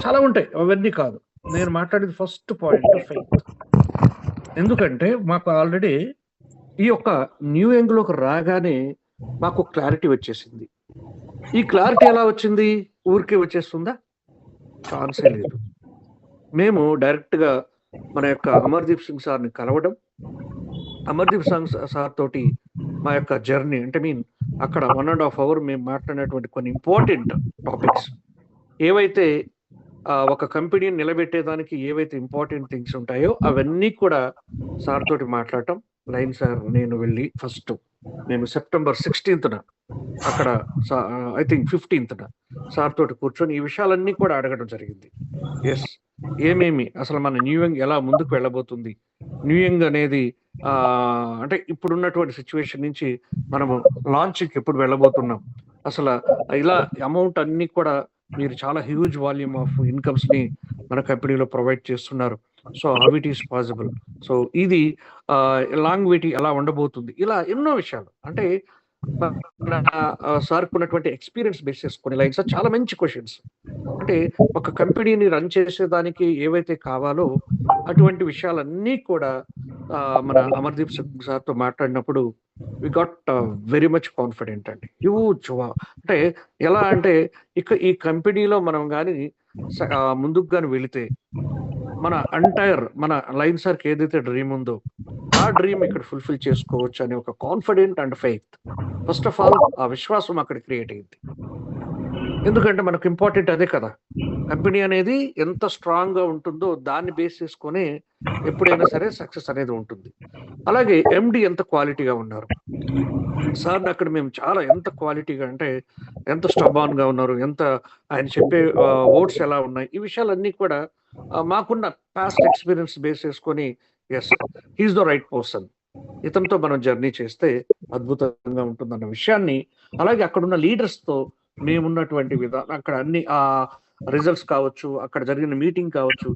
చాలా ఉంటాయి, అవన్నీ కాదు. నేను మాట్లాడేది ఫస్ట్ పాయింట్ ఫెయిత్. ఎందుకంటే మాకు ఆల్రెడీ ఈ యొక్క న్యూ యంగ్లోకి రాగానే మాకు క్లారిటీ వచ్చేసింది. ఈ క్లారిటీ ఎలా వచ్చింది? ఊరికే వచ్చేస్తుందా? ఛాన్సే లేదు. మేము డైరెక్ట్గా మన యొక్క అమర్దీప్ సింగ్ సార్ని కలవడం, అమర్దీప్ సింగ్ సార్ తోటి మా యొక్క జర్నీ అంటే అక్కడ 1.5 hour మేము మాట్లాడినటువంటి కొన్ని ఇంపార్టెంట్ టాపిక్స్ ఏవైతే ఒక కంపెనీని నిలబెట్టేదానికి ఏవైతే ఇంపార్టెంట్ థింగ్స్ ఉంటాయో అవన్నీ కూడా సార్ తోటి మాట్లాడటం. లైన్ సార్ నేను వెళ్ళి ఫస్ట్ మేము సెప్టెంబర్ 16th అక్కడ ఐ థింక్ 15th సార్ తోటి కూర్చొని ఈ విషయాలన్నీ కూడా అడగడం జరిగింది. ఎస్, ఏమేమి అసలు మన న్యూ యంగ్ ఎలా ముందుకు వెళ్ళబోతుంది, న్యూ యంగ్ అనేది అంటే ఇప్పుడున్నటువంటి సిచ్యువేషన్ నుంచి మనము లాంచ్కి ఎప్పుడు వెళ్ళబోతున్నాం, అసలు ఇలా అమౌంట్ అన్ని కూడా మీరు చాలా హ్యూజ్ వాల్యూమ్ ఆఫ్ ఇన్కమ్స్ ని మన కంపెనీలో ప్రొవైడ్ చేస్తున్నారు. So how it is possible, so ఇది లాంగ్ వేటి ఎలా ఉండబోతుంది, ఇలా ఎన్నో విషయాలు అంటే సార్ ఉన్నటువంటి ఎక్స్పీరియన్స్ బేస్ చేసుకుని లైన్స్ చాలా మంచి క్వశ్చన్స్. అంటే ఒక కంపెనీని రన్ చేసేదానికి ఏవైతే కావాలో అటువంటి విషయాలన్నీ కూడా మన అమర్దీప్ సింగ్ సార్తో మాట్లాడినప్పుడు we got very much confident అండి. హ్యూజ్ అంటే ఎలా అంటే ఈ కంపెనీలో మనం కానీ ముందుకు కానీ వెళితే మన మన లైన్ సార్కి ఏదైతే డ్రీమ్ ఉందో ఆ డ్రీమ్ ఇక్కడ ఫుల్ఫిల్ చేసుకోవచ్చు అనే ఒక confident and faith. First of all ఆ విశ్వాసం అక్కడ క్రియేట్ అయింది. ఎందుకంటే మనకు ఇంపార్టెంట్ అదే కదా, కంపెనీ అనేది ఎంత స్ట్రాంగ్ గా ఉంటుందో దాన్ని బేస్ చేసుకొని ఎప్పుడైనా సరే సక్సెస్ అనేది ఉంటుంది. అలాగే ఎండి ఎంత క్వాలిటీగా ఉన్నారు సార్ అక్కడ మేము చాలా ఎంత క్వాలిటీగా అంటే ఎంత స్టబాన్ గా ఉన్నారు, ఎంత ఆయన చెప్పే వర్డ్స్ ఎలా ఉన్నాయి, ఈ విషయాలన్నీ కూడా మాకున్న పాస్ట్ ఎక్స్పీరియన్స్ బేస్ చేసుకొని yes he is the right person, ఇతనితో మనం జర్నీ చేస్తే అద్భుతంగా ఉంటుందన్న విషయాన్ని, అలాగే అక్కడున్న లీడర్స్ తో మేమున్నటువంటి విధానం అక్కడ అన్ని రిజల్ట్స్ కావచ్చు, అక్కడ జరిగిన మీటింగ్ కావచ్చు,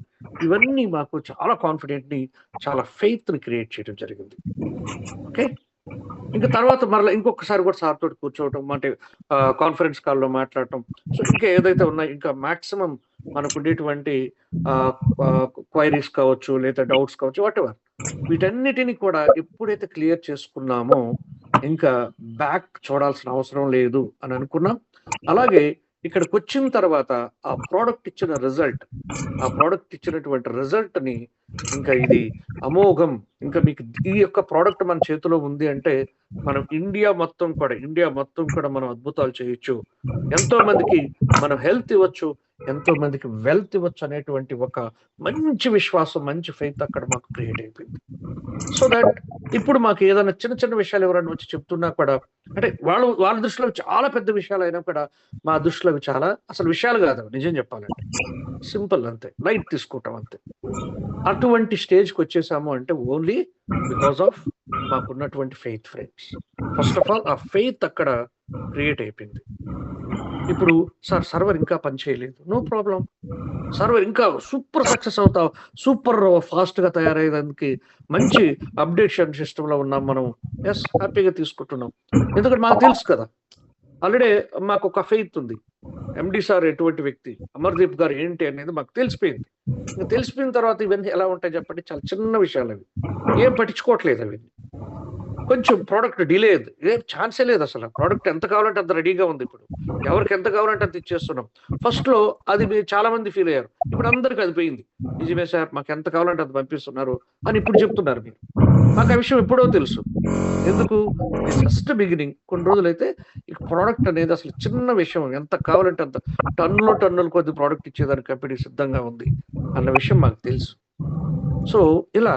ఇవన్నీ మాకు చాలా కాన్ఫిడెంట్ ని చాలా ఫెయిత్ ని క్రియేట్ చేయడం జరిగింది. ఓకే, ఇంకా తర్వాత మరలా ఇంకొకసారి కూడా సార్ తోటి కూర్చోవటం అంటే కాన్ఫరెన్స్ కాల్లో మాట్లాడటం. సో ఇంకా ఏదైతే ఉన్నాయో ఇంకా మాక్సిమం మనకు ఉండేటువంటి క్వైరీస్ కావచ్చు లేదా డౌట్స్ కావచ్చు వాటెవర్, వీటన్నిటిని కూడా ఎప్పుడైతే క్లియర్ చేసుకున్నామో ఇంకా బ్యాక్ చూడాల్సిన అవసరం లేదు అని అనుకున్నాం. అలాగే ఇక్కడికి వచ్చిన తర్వాత ఆ ప్రోడక్ట్ ఇచ్చినటువంటి రిజల్ట్ ని ఇంకా ఇది అమోఘం, ఇంకా మీకు ఈ యొక్క ప్రోడక్ట్ మన చేతిలో ఉంది అంటే మనం ఇండియా మొత్తం కూడా మనం అద్భుతాలు చేయొచ్చు, ఎంతో మందికి మనం హెల్త్ ఇవ్వచ్చు, ఎంతో మందికి వెల్త్ ఇవ్వచ్చు అనేటువంటి ఒక మంచి విశ్వాసం, మంచి ఫెయిత్ అక్కడ మాకు క్రియేట్ అయిపోయింది. సో దట్ ఇప్పుడు మాకు ఏదైనా చిన్న చిన్న విషయాలు ఎవరైనా వచ్చి చెప్తున్నా కూడా అంటే వాళ్ళ దృష్టిలో చాలా పెద్ద విషయాలు అయినా కూడా మా దృష్టిలో చాలా అసలు విషయాలు కాదు, నిజం చెప్పాలంటే సింపుల్ అంతే, లైట్ తీసుకుంటాం అంతే. అటువంటి స్టేజ్కి వచ్చేసాము అంటే ఓన్లీ బికాస్ ఆఫ్ మాకున్నటువంటి faith friends. First of all ఆ ఫెయిత్ అక్కడ క్రియేట్ అయిపోయింది. ఇప్పుడు సార్ సర్వర్ ఇంకా పని చేయలేదు, నో ప్రాబ్లం, సర్వర్ ఇంకా సూపర్ సక్సెస్ అవుతావు, సూపర్ ఫాస్ట్ గా తయారయ్యేదానికి మంచి అప్డేషన్ సిస్టమ్ లో ఉన్నాం మనం, ఎస్ హ్యాపీగా తీసుకుంటున్నాం. ఎందుకంటే మాకు తెలుసు కదా ఆల్రెడీ మాకు ఒక ఫెయిత్ ఉంది, ఎండి సార్ ఎటువంటి వ్యక్తి, అమర్దీప్ గారు ఏంటి అనేది మాకు తెలిసిపోయింది. తెలిసిపోయిన తర్వాత ఇవన్నీ ఎలా ఉంటాయి చెప్పండి, చాలా చిన్న విషయాలు అవి, ఏం పట్టించుకోవట్లేదు అవి. కొంచెం ప్రోడక్ట్ డిలే ఏం ఛాన్సే లేదు, అసలు ప్రోడక్ట్ ఎంత కావాలంటే అంత రెడీగా ఉంది, ఇప్పుడు ఎవరికి ఎంత కావాలంటే అంత ఇచ్చేస్తున్నాం. ఫస్ట్ లో అది చాలా మంది ఫీల్ అయ్యారు, ఇప్పుడు అందరికి అది పోయింది, నిజమే సార్ మాకు ఎంత కావాలంటే అంత పంపిస్తున్నారు అని ఇప్పుడు చెప్తున్నారు మీరు. మాకు ఆ విషయం ఎప్పుడో తెలుసు, ఎందుకు ఫస్ట్ బిగినింగ్ కొన్ని రోజులైతే ఈ ప్రోడక్ట్ అనేది అసలు చిన్న విషయం, ఎంత కావాలంటే అంత టన్నుల కొద్ది ప్రోడక్ట్ ఇచ్చేదానికి కంపెనీ సిద్ధంగా ఉంది అన్న విషయం మాకు తెలుసు. సో ఇలా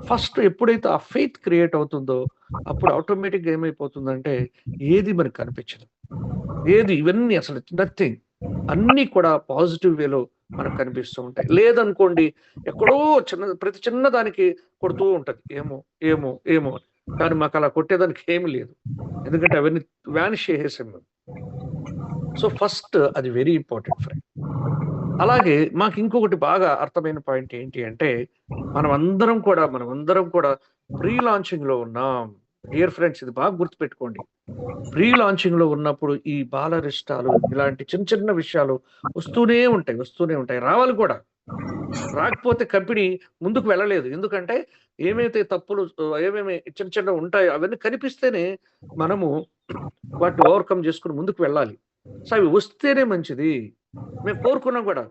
ఫస్ట్ ఎప్పుడైతే ఆ ఫెయిత్ క్రియేట్ అవుతుందో అప్పుడు ఆటోమేటిక్గా ఏమైపోతుందంటే ఏది మనకు కనిపించదు, ఇవన్నీ అసలు నథింగ్, అన్ని కూడా పాజిటివ్ వేలో మనకు కనిపిస్తూ ఉంటాయి. లేదనుకోండి ఎక్కడో ప్రతి చిన్న దానికి కొడుతూ ఉంటది, ఏమో ఏమో ఏమో, కానీ మాకు అలా కొట్టేదానికి ఏమి లేదు, ఎందుకంటే అవన్నీ వ్యానిష్ చేసేసాం మేము. సో ఫస్ట్ అది వెరీ ఇంపార్టెంట్ ఫ్రెండ్. అలాగే మాకు ఇంకొకటి బాగా అర్థమైన పాయింట్ ఏంటి అంటే మనం అందరం కూడా ప్రీ లాంచింగ్ లో ఉన్నాం, డియర్ ఫ్రెండ్స్, ఇది బాగా గుర్తుపెట్టుకోండి. ప్రీ లాంచింగ్ లో ఉన్నప్పుడు ఈ బాలరిష్టాలు ఇలాంటి చిన్న చిన్న విషయాలు వస్తూనే ఉంటాయి, రావాలి కూడా. రాకపోతే కంపెనీ ముందుకు వెళ్ళలేదు. ఎందుకంటే ఏమైతే తప్పులు ఏమేమి చిన్న చిన్న ఉంటాయో అవన్నీ కనిపిస్తేనే మనము వాటిని ఓవర్కమ్ చేసుకుని ముందుకు వెళ్ళాలి. సో అవి వస్తేనే మంచిది. మేము కోరుకున్నాం కూడా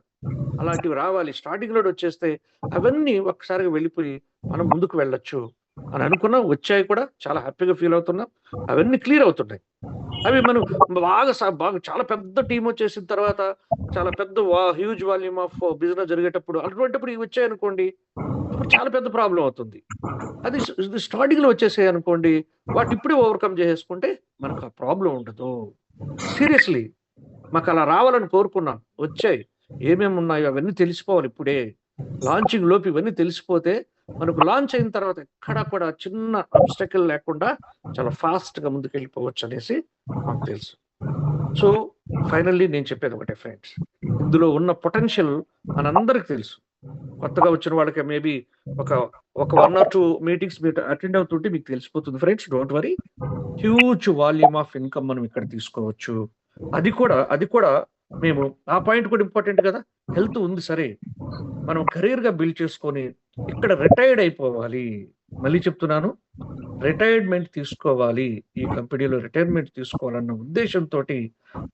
అలాంటివి రావాలి. స్టార్టింగ్ లో వచ్చేస్తే అవన్నీ ఒక్కసారిగా వెళ్ళిపోయి మనం ముందుకు వెళ్ళొచ్చు అని అనుకున్నాం. వచ్చాయి కూడా, చాలా హ్యాపీగా ఫీల్ అవుతున్నాం. అవన్నీ క్లియర్ అవుతున్నాయి. అవి మనం బాగా చాలా పెద్ద టీం వచ్చేసిన తర్వాత, చాలా పెద్ద హ్యూజ్ వాల్యూమ్ ఆఫ్ బిజినెస్ జరిగేటప్పుడు, అటువంటిప్పుడు ఇవి వచ్చాయనుకోండి, అప్పుడు చాలా పెద్ద ప్రాబ్లం అవుతుంది. అది స్టార్టింగ్ లో వచ్చేసాయి అనుకోండి, వాటి ఇప్పుడే ఓవర్కమ్ చేసేసుకుంటే మనకు ఆ ప్రాబ్లం ఉండదు. సీరియస్లీ మాకు అలా రావాలని కోరుకున్నాం. వచ్చాయి. ఏమేమి ఉన్నాయో అవన్నీ తెలిసిపోవాలి ఇప్పుడే. లాంచింగ్ లోపు ఇవన్నీ తెలిసిపోతే మనకు లాంచ్ అయిన తర్వాత ఎక్కడా కూడా చిన్న అబ్స్టకల్ లేకుండా చాలా ఫాస్ట్ గా ముందుకు వెళ్ళిపోవచ్చు అనేసి మాకు తెలుసు. సో ఫైనల్లీ నేను చెప్పేది ఒకటే ఫ్రెండ్స్, ఇందులో ఉన్న పొటెన్షియల్ మనందరికి తెలుసు. కొత్తగా వచ్చిన వాళ్ళకి మేబీ ఒక 1 or 2 మీటింగ్స్ మీరు అటెండ్ అవుతుంటే మీకు తెలిసిపోతుంది friends. Don't worry, huge volume of income మనం ఇక్కడ తీసుకోవచ్చు. అది కూడా మేము ఆ పాయింట్ కూడా ఇంపార్టెంట్ కదా. హెల్త్ ఉంది సరే, మనం కెరీర్ గా బిల్డ్ చేసుకొని ఇక్కడ రిటైర్డ్ అయిపోవాలి. మళ్ళీ చెప్తున్నాను, రిటైర్మెంట్ తీసుకోవాలి, ఈ కంపెనీలో రిటైర్మెంట్ తీసుకోవాలన్న ఉద్దేశంతో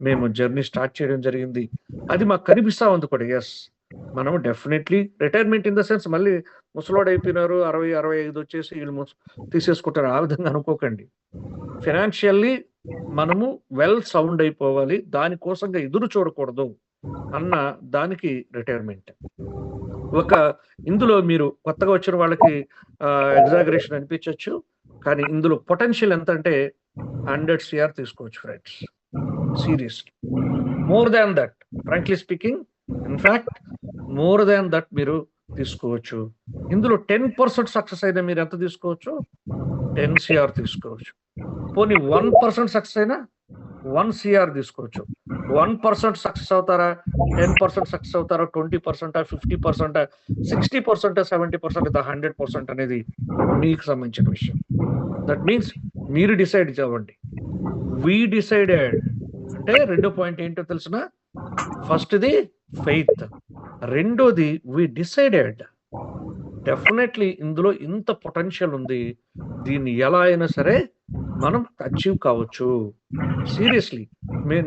మేము జర్నీ స్టార్ట్ చేయడం జరిగింది. అది మాకు కనిపిస్తా ఉంది కూడా. ఎస్, మనం definitely retirement in the sense మళ్ళీ ముసలోడు అయిపోయినారు, 60-65 వచ్చేసి వీళ్ళు తీసేసుకుంటారు, ఆ విధంగా అనుకోకండి. ఫైనాన్షియల్లీ మనము వెల్ సౌండ్ అయిపోవాలి, దానికోసంగా ఎదురు చూడకూడదు అన్న దానికి రిటైర్మెంట్. ఇందులో మీరు కొత్తగా వచ్చిన వాళ్ళకి ఎగ్జాగరేషన్ అనిపించవచ్చు, కానీ ఇందులో పొటెన్షియల్ ఎంత అంటే 100 CR తీసుకోవచ్చు friends. Seriously more than that, frankly speaking, in fact more than that మీరు తీసుకోవచ్చు. ఇందులో 10% సక్సెస్ అయినా మీరు ఎంత తీసుకోవచ్చు? 10 CR తీసుకోవచ్చు. పోనీ 1% సక్సెస్ అయినా 1 CR తీసుకోవచ్చు. 1% సక్సెస్ అవుతారా, 10% సక్సెస్ అవుతారా, 20%, 50%, 60%, 70%, 100% అనేది మీకు సంబంధించిన విషయం. దట్ మీన్స్ మీరు డిసైడ్ అవ్వండి. వి డిసైడెడ్ అంటే రెండో పాయింట్ ఏంటో తెలిసిన, ఫస్ట్ది ఫెయిత్, రెండోది వి డిసైడెడ్. డెఫినెట్లీ ఇందులో ఇంత పొటెన్షియల్ ఉంది, దీన్ని ఎలా అయినా సరే మనం అచీవ్ కావచ్చు. సీరియస్లీ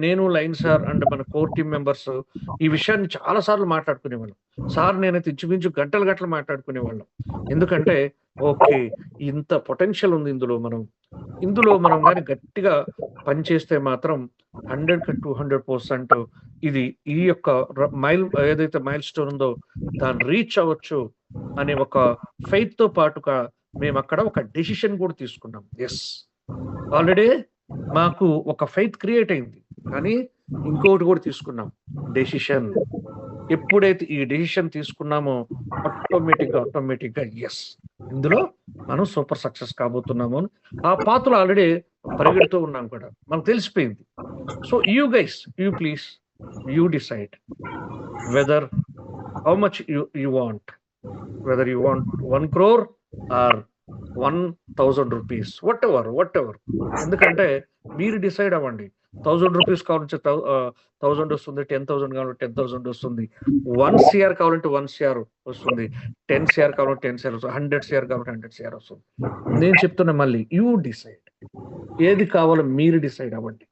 నేను, లైన్ సార్ అండ్ మన కోర్ టీమ్ మెంబర్స్ ఈ విషయాన్ని చాలా సార్లు మాట్లాడుకునేవాళ్ళం. సార్ నేనైతే ఇంచుమించు గంటలు మాట్లాడుకునేవాళ్ళం. ఎందుకంటే ఓకే, ఇంత పొటెన్షియల్ ఉంది ఇందులో మనం కానీ గట్టిగా పనిచేస్తే మాత్రం 100-200% ఇది ఈ యొక్క ఏదైతే మైల్ స్టోన్ ఉందో దాన్ని రీచ్ అవ్వచ్చు అనే ఒక ఫెయిత్ తో పాటుగా మేము అక్కడ ఒక డెసిషన్ కూడా తీసుకున్నాం. ఎస్, ఆల్రెడీ మాకు ఒక ఫెయిత్ క్రియేట్ అయింది, కానీ ఇంకొకటి కూడా తీసుకున్నాం, డెసిషన్. ఎప్పుడైతే ఈ డెసిషన్ తీసుకున్నామో ఆటోమేటిక్గా ఎస్, ఇందులో మనం సూపర్ సక్సెస్ కాబోతున్నాము అని ఆ పాత్రలో ఆల్రెడీ పరిగెడుతూ ఉన్నాం కూడా, మనకు తెలిసిపోయింది. So you guys, please you decide whether how much you want, whether you want 1 crore or 1,000 rupees, whatever. ఎందుకంటే మీరు డిసైడ్ అవ్వండి. 1,000 రూపీస్ కావాలంటే 1,000 వస్తుంది, 10,000 కావాలంటే 10,000 వస్తుంది, 1 CR కావాలంటే 1 CR వస్తుంది, 10 CR కావాలంటే 10 CR వస్తుంది, 100 CR కావాలంటే 100 CR వస్తుంది. నేను చెప్తున్నా మళ్ళీ, యూ డిసైడ్, ఏది కావాలో మీరు డిసైడ్ అవ్వండి.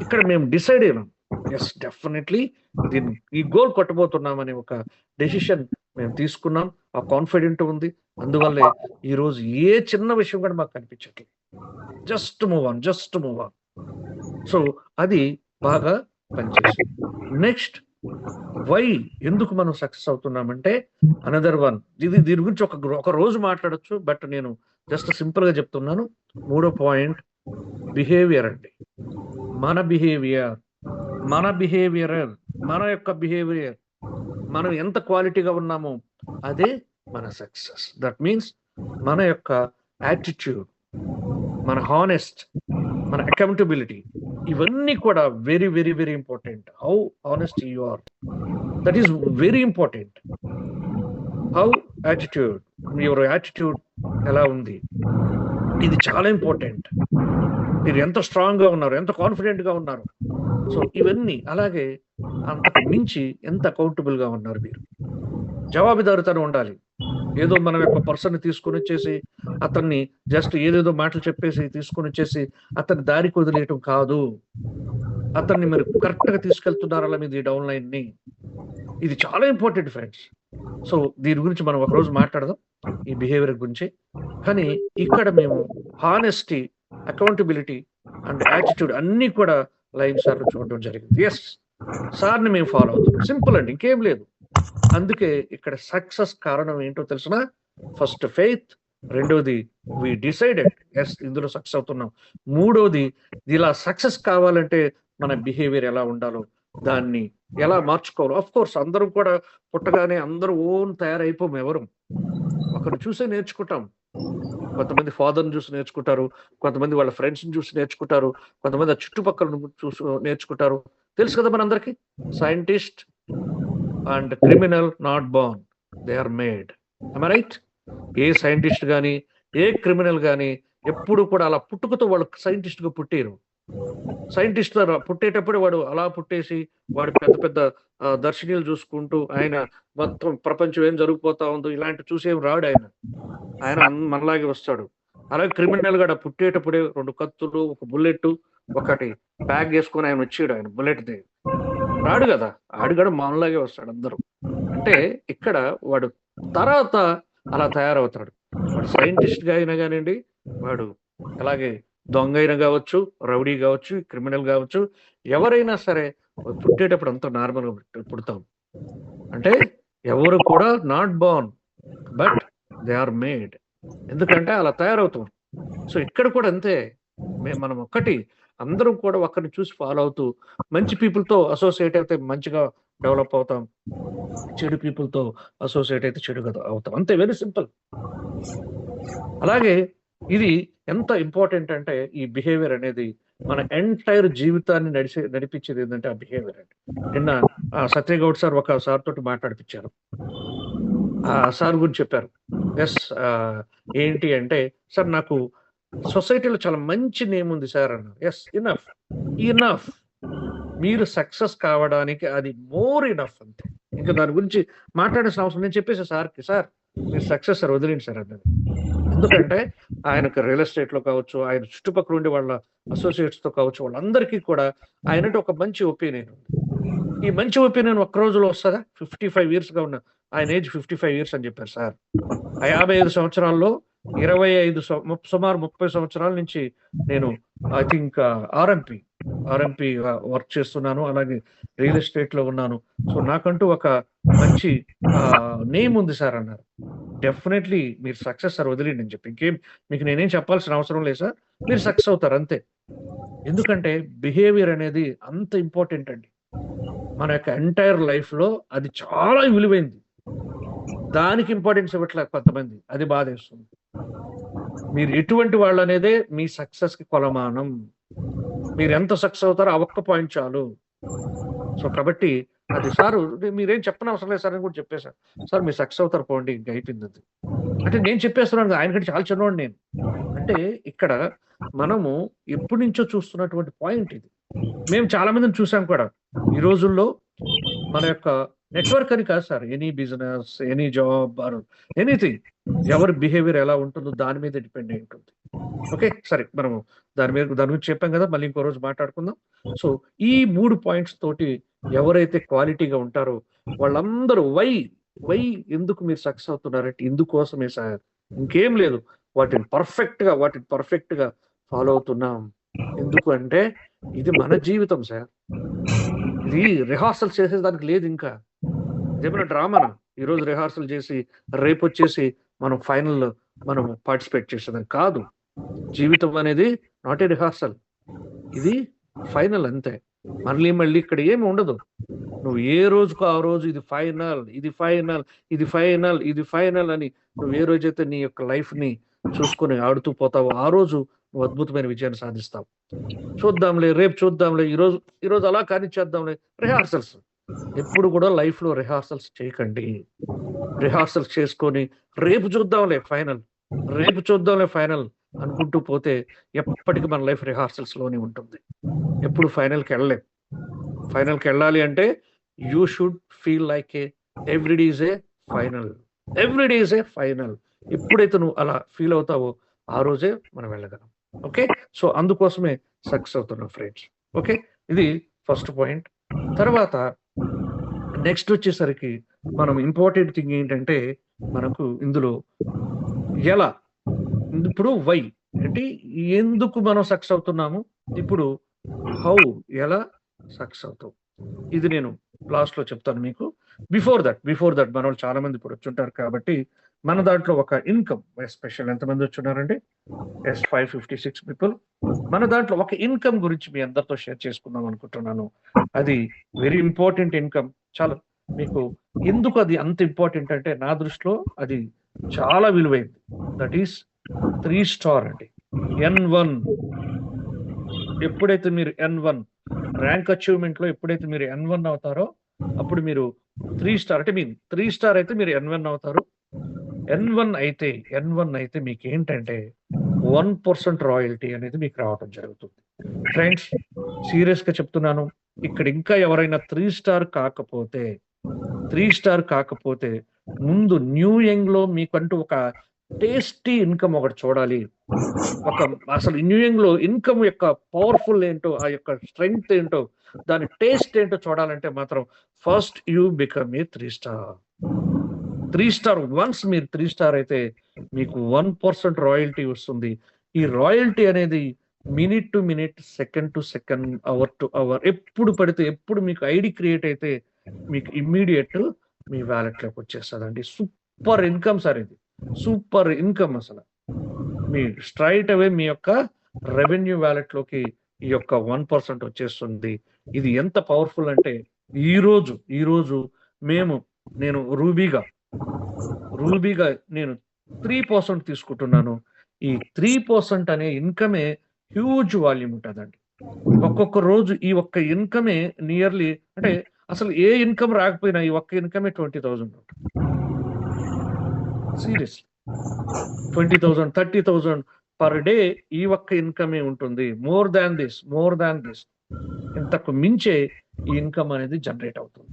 ఇక్కడ మేము డిసైడ్ అయినాం, ఎస్ డెఫినెట్లీ దీన్ని ఈ గోల్ కొట్టబోతున్నామనే ఒక డెసిషన్ మేము తీసుకున్నాం. ఆ కాన్ఫిడెంట్ ఉంది, అందువల్లే ఈరోజు ఏ చిన్న విషయం కూడా మాకు కనిపించట్లేదు. Just move on. సో అది బాగా పనిచేస్తుంది. నెక్స్ట్, వై, ఎందుకు మనం సక్సెస్ అవుతున్నామంటే అనదర్ వన్, దీని గురించి ఒక రోజు మాట్లాడొచ్చు, బట్ నేను జస్ట్ సింపుల్ గా చెప్తున్నాను. మూడో పాయింట్ బిహేవియర్ అండి. మన బిహేవియర్, మన యొక్క బిహేవియర్, మనం ఎంత క్వాలిటీగా ఉన్నామో అదే మన సక్సెస్. దట్ మీన్స్ మన యొక్క యాటిట్యూడ్, మన హానెస్ట్, మన అకౌంటబిలిటీ, ఇవన్నీ కూడా very very very important. How honest you are, that is very important. How attitude, your attitude ఎలా ఉంది, ఇది చాలా ఇంపార్టెంట్. మీరు ఎంత స్ట్రాంగ్గా ఉన్నారు, ఎంత కాన్ఫిడెంట్గా ఉన్నారు. సో ఇవన్నీ అలాగే అంతకు మించి ఎంత అకౌంటబుల్గా ఉన్నారు మీరు. జవాబుదారితనం ఉండాలి. ఏదో మనం యొక్క పర్సన్ తీసుకొని వచ్చేసి అతన్ని జస్ట్ ఏదేదో మాటలు చెప్పేసి తీసుకొని వచ్చేసి అతన్ని దారికి వదిలేయటం కాదు. అతన్ని మీరు కరెక్ట్గా తీసుకెళ్తున్నారా మీద ఈ డౌన్ లైన్ ని. ఇది చాలా ఇంపార్టెంట్ ఫ్రెండ్స్. సో దీని గురించి మనం ఒకరోజు మాట్లాడదాం, ఈ బిహేవియర్ గురించి. కానీ ఇక్కడ మేము హానెస్టీ, అకౌంటబిలిటీ అండ్ యాటిట్యూడ్ అన్నీ కూడా లైవ్ సార్లు చూడడం జరిగింది. ఎస్, సార్ని మేము ఫాలో అవుతున్నాం. సింపుల్ అండి, ఇంకేం లేదు. అందుకే ఇక్కడ సక్సెస్ కారణం ఏంటో తెలిసిన, ఫస్ట్ ఫెయిత్, రెండోది వి డిసైడెడ్ ఎస్ ఇందులో సక్సెస్ అవుతున్నాం, మూడోది ఇలా సక్సెస్ కావాలంటే మన బిహేవియర్ ఎలా ఉండాలో, దాన్ని ఎలా మార్చుకోవాలో. ఆఫ్ కోర్స్ అందరం కూడా పుట్టగానే అందరూ ఓన్ తయారైపోము. ఎవరు ఒకరు చూసే నేర్చుకుంటాం. కొంతమంది ఫాదర్ని చూసి నేర్చుకుంటారు, కొంతమంది వాళ్ళ ఫ్రెండ్స్ని చూసి నేర్చుకుంటారు, కొంతమంది ఆ చుట్టుపక్కల చూసి నేర్చుకుంటారు. తెలుసు కదా మనందరికీ, scientist and criminal not born, they are made. am I right? A scientist కానీ ఏ క్రిమినల్ కానీ ఎప్పుడు కూడా అలా పుట్టుకతో వాళ్ళు సైంటిస్ట్గా పుట్టారు. సైంటిస్ట్ పుట్టేటప్పుడు వాడు అలా పుట్టేసి వాడు పెద్ద పెద్ద దర్శనీయులు చూసుకుంటూ ఆయన మొత్తం ప్రపంచం ఏం జరిగిపోతా ఉందో ఇలాంటి చూసేం రాడు. ఆయన మనలాగే వస్తాడు. అలాగే క్రిమినల్ గా పుట్టేటప్పుడే 2 కత్తులు, ఒక బుల్లెట్, ఒకటి బ్యాగ్ వేసుకొని ఆయన వచ్చాడు. ఆయన బుల్లెట్ ది రాడు కదా, ఆడుగడ మనలాగే వస్తాడు అందరూ. అంటే ఇక్కడ వాడు తర్వాత అలా తయారవుతాడు. వాడు సైంటిస్ట్ గా అయినా కానివ్వండి, వాడు అలాగే దొంగ అయినా కావచ్చు, రౌడీ కావచ్చు, క్రిమినల్ కావచ్చు, ఎవరైనా సరే పుట్టేటప్పుడు అంతా నార్మల్గా పుడతాం. అంటే ఎవరు కూడా not born but they are made. ఎందుకంటే అలా తయారవుతాం. సో ఇక్కడ కూడా అంతే, మనం ఒక్కటి అందరం కూడా ఒకరిని చూసి ఫాలో అవుతూ మంచి పీపుల్తో అసోసియేట్ అయితే మంచిగా డెవలప్ అవుతాం, చెడు పీపుల్తో అసోసియేట్ అయితే చెడుగా అవుతాం. అంతే, వెరీ సింపుల్. అలాగే ఇది ఎంత ఇంపార్టెంట్ అంటే ఈ బిహేవియర్ అనేది మన ఎంటైర్ జీవితాన్ని నడిపించేది ఏంటంటే ఆ బిహేవియర్ అండి. నిన్న సత్యగౌడ్ సార్ ఒక సార్ తోటి మాట్లాడిపించారు. ఆ సార్ గురించి చెప్పారు. ఎస్, ఏంటి అంటే, సార్ నాకు సొసైటీలో చాలా మంచి నేమ్ ఉంది సార్ అన్నారు. Yes, enough, enough. మీరు సక్సెస్ కావడానికి అది మోర్ ఇనఫ్ అంతే. ఇంకా దాని గురించి మాట్లాడాల్సిన అవసరం. నేను చెప్పేసి సార్కి, సార్ మీరు సక్సెస్ సార్ వదిలేండి సార్ అన్నది. ఎందుకంటే ఆయనకు రియల్ ఎస్టేట్ లో కావచ్చు, ఆయన చుట్టుపక్కల ఉండే వాళ్ళ అసోసియేట్స్ తో కావచ్చు, వాళ్ళందరికీ కూడా ఆయనంటే ఒక మంచి ఒపీనియన్ ఉంది. ఈ మంచి ఒపీనియన్ ఒక్క రోజులో వస్తుందా? 55 years గా ఉన్న ఆయన ఏజ్ 55 years అని చెప్పారు సార్. 55 సంవత్సరాల్లో 25 సుమారు 30 సంవత్సరాల నుంచి నేను ఐ థింక్ ఆర్ఎంపీ వర్క్ చేస్తున్నాను, అలాగే రియల్ ఎస్టేట్ లో ఉన్నాను. సో నాకంటూ ఒక మంచి నేమ్ ఉంది సార్ అన్నారు. డెఫినెట్లీ మీరు సక్సెస్ సార్ వదిలేండి అని చెప్పి, ఇంకేం మీకు నేనేం చెప్పాల్సిన అవసరం లేదు సార్, మీరు సక్సెస్ అవుతారు అంతే. ఎందుకంటే బిహేవియర్ అనేది అంత ఇంపార్టెంట్ అండి మన యొక్క ఎంటైర్ లైఫ్ లో. అది చాలా విలువైంది. దానికి ఇంపార్టెన్స్ ఇవ్వట్లేదు కొంతమంది, అది బాధేస్తుంది. మీరు ఎటువంటి వాళ్ళు అనేదే మీ సక్సెస్ కి కొలమానం. మీరు ఎంత సక్సెస్ అవుతారో ఆ ఒక్క పాయింట్ చాలు. సో కాబట్టి అది సార్ మీరేం చెప్పని అవసరం లేదు సార్ అని కూడా చెప్పేశారు. సార్ మీరు సక్సెస్ అవుతారు పోండి, ఇంకా అయిపోయింది అది. అంటే నేను చెప్పేస్తున్నాను, ఆయనకంటే చాలా చిన్నవాడు నేను. అంటే ఇక్కడ మనము ఎప్పటి నుంచో చూస్తున్నటువంటి పాయింట్ ఇది. మేము చాలా మందిని చూసాం కూడా. ఈ రోజుల్లో మన యొక్క నెట్వర్క్ అని కాదు sir, any business, any job or anything, ఎవరి బిహేవియర్ ఎలా ఉంటుందో దాని మీద డిపెండ్ అయి ఉంటుంది. ఓకే, సరే మనము దాని గురించి చెప్పాం కదా, మళ్ళీ ఇంకో రోజు మాట్లాడుకుందాం. సో ఈ 3 పాయింట్స్ తోటి ఎవరైతే క్వాలిటీగా ఉంటారో వాళ్ళందరూ వై ఎందుకు మీరు సక్సెస్ అవుతున్నారంటే ఇందుకోసమే సార్, ఇంకేం లేదు. వాటిని పర్ఫెక్ట్ గా ఫాలో అవుతున్నాం. ఎందుకు అంటే ఇది మన జీవితం సార్. ఇది రిహార్సల్ చేసేదానికి లేదు. ఇంకా ఇదేమైనా డ్రామానా? ఈరోజు రిహార్సల్ చేసి రేపు వచ్చేసి మనం ఫైనల్ మనం పార్టిసిపేట్ చేసేదానికి కాదు. జీవితం అనేది నాట్ ఏ రిహార్సల్, ఇది ఫైనల్ అంతే. మళ్ళీ ఇక్కడ ఏమి ఉండదు. నువ్వు ఏ రోజుకు ఆ రోజు ఇది ఫైనల్ అని నువ్వు ఏ రోజైతే నీ యొక్క లైఫ్ ని చూసుకొని ఆడుతూ పోతావో ఆ రోజు నువ్వు అద్భుతమైన విజయాన్ని సాధిస్తావు. చూద్దాంలే, రేపు చూద్దాంలే, ఈరోజు అలా కానిచ్చేద్దాంలే. రిహార్సల్స్ ఎప్పుడు కూడా లైఫ్ లో రిహార్సల్స్ చేయకండి. రిహార్సల్స్ చేసుకొని రేపు చూద్దాంలే ఫైనల్ అనుకుంటూ పోతే ఎప్పటికీ మన లైఫ్ రిహార్సల్స్లోనే ఉంటుంది. ఎప్పుడు ఫైనల్కి వెళ్ళలేం. ఫైనల్కి వెళ్ళాలి అంటే you should feel like every day is a final. Every day is a final. ఎప్పుడైతే నువ్వు అలా ఫీల్ అవుతావో ఆ రోజే మనం వెళ్ళగలం. ఓకే, సో అందుకోసమే సక్సెస్ అవుతున్నాం ఫ్రెండ్స్. ఓకే, ఇది ఫస్ట్ పాయింట్. తర్వాత నెక్స్ట్ వచ్చేసరికి మనం ఇంపార్టెంట్ థింగ్ ఏంటంటే మనకు ఇందులో ఎలా, ఇప్పుడు వై అంటే ఎందుకు మనం సక్సెస్ అవుతున్నాము, ఇప్పుడు హౌ ఎలా సక్సెస్ అవుతాం, ఇది నేను లాస్ట్ లో చెప్తాను మీకు. బిఫోర్ దట్ మన వాళ్ళు చాలా మంది ఇప్పుడు వచ్చుంటారు కాబట్టి మన దాంట్లో ఒక ఇన్కమ్ స్పెషల్ ఎంతమంది వచ్చున్నారండి? S556 people. మన దాంట్లో ఒక ఇన్కమ్ గురించి మీ అందరితో షేర్ చేసుకుందాం అనుకుంటున్నాను. అది వెరీ ఇంపార్టెంట్ ఇన్కమ్. చాలా మీకు ఎందుకు అది అంత ఇంపార్టెంట్ అంటే నా దృష్టిలో అది చాలా విలువైంది. దట్ ఈస్ 3 స్టార్ అండి. N1. ఎప్పుడైతే మీరు N1 ర్యాంక్ అచీవ్మెంట్ లో ఎప్పుడైతే మీరు N1 అవుతారో అప్పుడు మీరు 3 స్టార్ అంటే మీ 3 స్టార్ అయితే మీరు N1 అవుతారు. N1 అయితే మీకు ఏంటంటే 1% రాయల్టీ అనేది మీకు రావడం జరుగుతుంది. ఫ్రెండ్స్, సీరియస్ గా చెప్తున్నాను, ఇక్కడ ఇంకా ఎవరైనా 3 స్టార్ కాకపోతే ముందు న్యూ యంగ్ లో మీకంటూ ఒక టేస్టీ ఇన్కమ్ ఒకటి చూడాలి. ఒక అసలు న్యూ యంగ్ లో ఇన్కమ్ యొక్క పవర్ఫుల్ ఏంటో, ఆ యొక్క స్ట్రెంగ్త్ ఏంటో, దాని టేస్ట్ ఏంటో చూడాలంటే మాత్రం first you become a 3 star. 3 star once మీరు 3 స్టార్ అయితే మీకు 1% రాయల్టీ వస్తుంది. ఈ రాయల్టీ అనేది minute to minute, second to second, hour to hour, ఎప్పుడు పడితే ఎప్పుడు మీకు ఐడి క్రియేట్ అయితే మీకు ఇమ్మీడియట్ మీ వ్యాలెట్ లోకి వచ్చేస్తుందండి. సూపర్ ఇన్కమ్ సార్, ఇది సూపర్ ఇన్కమ్. అసలు మీ స్ట్రైట్ అవే మీ యొక్క రెవెన్యూ వ్యాలెట్ లోకి ఈ యొక్క 1% వచ్చేస్తుంది. ఇది ఎంత పవర్ఫుల్ అంటే ఈ రోజు నేను రూబీగా నేను 3% తీసుకుంటున్నాను. ఈ 3% అనే ఇన్కమే హ్యూజ్ వాల్యూమ్ ఉంటుందండి. ఒక్కొక్క రోజు ఈ ఒక్క ఇన్కమే నియర్లీ, అంటే అసలు ఏ ఇన్కమ్ రాకపోయినా ఈ ఒక్క ఇన్కమే 20,000 ఉంటుంది. సీరియస్ 20,000, 30,000 పర్ డే ఈ ఒక్క ఇన్కమే ఉంటుంది. మోర్ దాన్ దిస్, ఇంతకు మించే ఈ ఇన్కమ్ అనేది జనరేట్ అవుతుంది.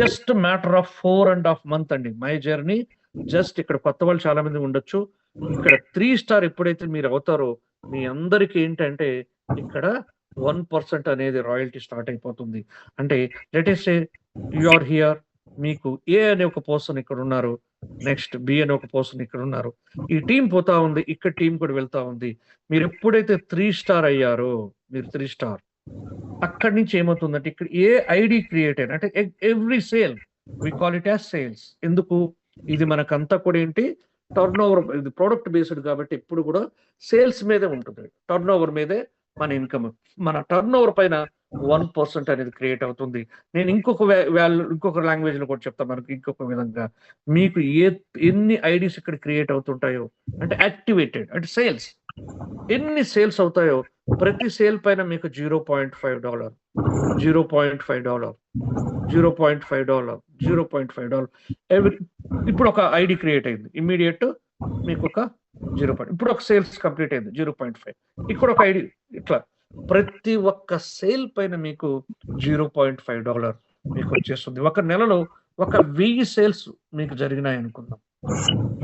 జస్ట్ మ్యాటర్ ఆఫ్ 4.5 months అండి మై జర్నీ. జస్ట్ ఇక్కడ కొత్త వాళ్ళు చాలా మంది ఉండొచ్చు. ఇక్కడ 3 స్టార్ ఎప్పుడైతే మీరు అవుతారో మీ అందరికి ఏంటంటే ఇక్కడ 1% అనేది రాయల్టీ స్టార్ట్ అయిపోతుంది. అంటే let us say you are here, మీకు ఏ అనే ఒక పర్సన్ ఇక్కడ ఉన్నారు, నెక్స్ట్ బి అనే ఒక పర్సన్ ఇక్కడ ఉన్నారు. ఈ టీం పోతా ఉంది, ఇక్కడ టీం కూడా వెళ్తా ఉంది. మీరు ఎప్పుడైతే 3 స్టార్ అయ్యారో, మీరు 3 స్టార్ అక్కడి నుంచి ఏమవుతుందంటే ఇక్కడ ఏ ఐడి క్రియేట్ అయినా అంటే every sale we call it as sales. ఎందుకు? ఇది మనకంతా కూడా ఏంటి, టర్న్ ఓవర్, ఇది ప్రోడక్ట్ బేస్డ్ కాబట్టి ఎప్పుడు కూడా సేల్స్ మీదే ఉంటుంది. టర్న్ ఓవర్ మీదే మన ఇన్కమ్. మన టర్న్ ఓవర్ పైన 1% అనేది క్రియేట్ అవుతుంది. నేను ఇంకొక లాంగ్వేజ్ లో కూడా చెప్తాను మనకు ఇంకొక విధంగా. మీకు ఎన్ని ఐడీస్ ఇక్కడ క్రియేట్ అవుతుంటాయో అంటే యాక్టివేటెడ్ అంటే సేల్స్, ఎన్ని సేల్స్ అవుతాయో ప్రతి సేల్ పైన మీకు $0.5, $0.5, $0.5 ఎవ్రీ. ఇప్పుడు ఒక ఐడి క్రియేట్ అయింది, ఇమ్మీడియట్ మీకు ఒక 0. ఇప్పుడు ఒక సేల్స్ కంప్లీట్ అయింది, 0.5. ఇక్కడ ఒక ఐడి, ఇట్లా ప్రతి ఒక్క సేల్ పైన మీకు $0.5 మీకు వచ్చేస్తుంది. ఒక నెలలో ఒక 1000 సేల్స్ మీకు జరిగినాయి అనుకుందాం.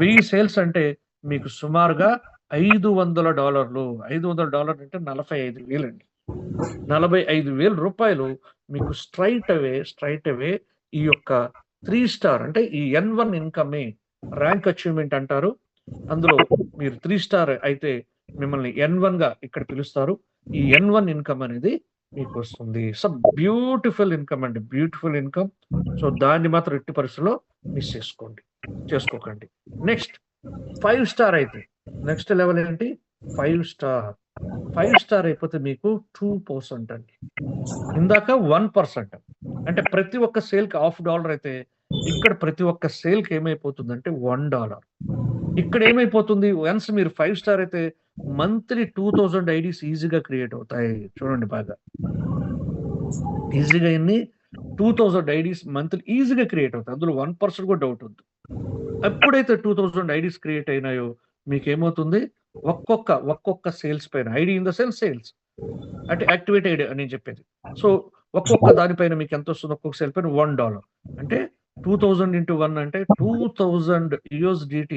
1000 సేల్స్ అంటే మీకు సుమారుగా $500. $500 అంటే 45,000 అండి. 45,000 మీకు స్ట్రైట్ అవే ఈ యొక్క 3 స్టార్ అంటే ఈ N1 ఇన్కమే ర్యాంక్ అచీవ్మెంట్ అంటారు. అందులో మీరు 3 స్టార్ అయితే మిమ్మల్ని N1 గా ఇక్కడ పిలుస్తారు. ఈ N1 ఇన్కమ్ అనేది మీకు వస్తుంది. సో బ్యూటిఫుల్ ఇన్కమ్ అండి, బ్యూటిఫుల్ ఇన్కమ్. సో దాన్ని మాత్రం ఎట్టి పరిస్థితుల్లో మిస్ చేసుకోకండి. నెక్స్ట్ 5 స్టార్ అయితే నెక్స్ట్ లెవెల్ ఏంటి? 5 స్టార్ అయిపోతే మీకు 2% అండి. ఇందాక 1%. అంటే ప్రతి ఒక్క సేల్ కి $1/2 అయితే ఇక్కడ ప్రతి ఒక్క సేల్ కి ఏమైపోతుందంటే $1. ఇక్కడ ఏమైపోతుంది, వన్స్ మీరు 5 స్టార్ అయితే మంత్లీ 2000 ఐడీస్ ఈజీగా క్రియేట్ అవుతాయి. చూడండి బాగా ఈజీగా ఎన్ని 2000 ఐడీస్ మంత్లీ ఈజీగా క్రియేట్ అవుతాయి. అందులో 1% కూడా డౌట్ వద్దు. ఎప్పుడైతే 2000 ఐడీస్ క్రియేట్ అయినాయో మీకు ఏమవుతుంది, ఒక్కొక్క సేల్స్ పైన, ID in the sense sales అంటే యాక్టివేట్ ఐడి అని చెప్పేది. సో ఒక్కొక్క దానిపైన మీకు ఎంత వస్తుంది, ఒక్కొక్క సేల్ పైన $1 అంటే 2000 into 1 అంటే 2000 USDT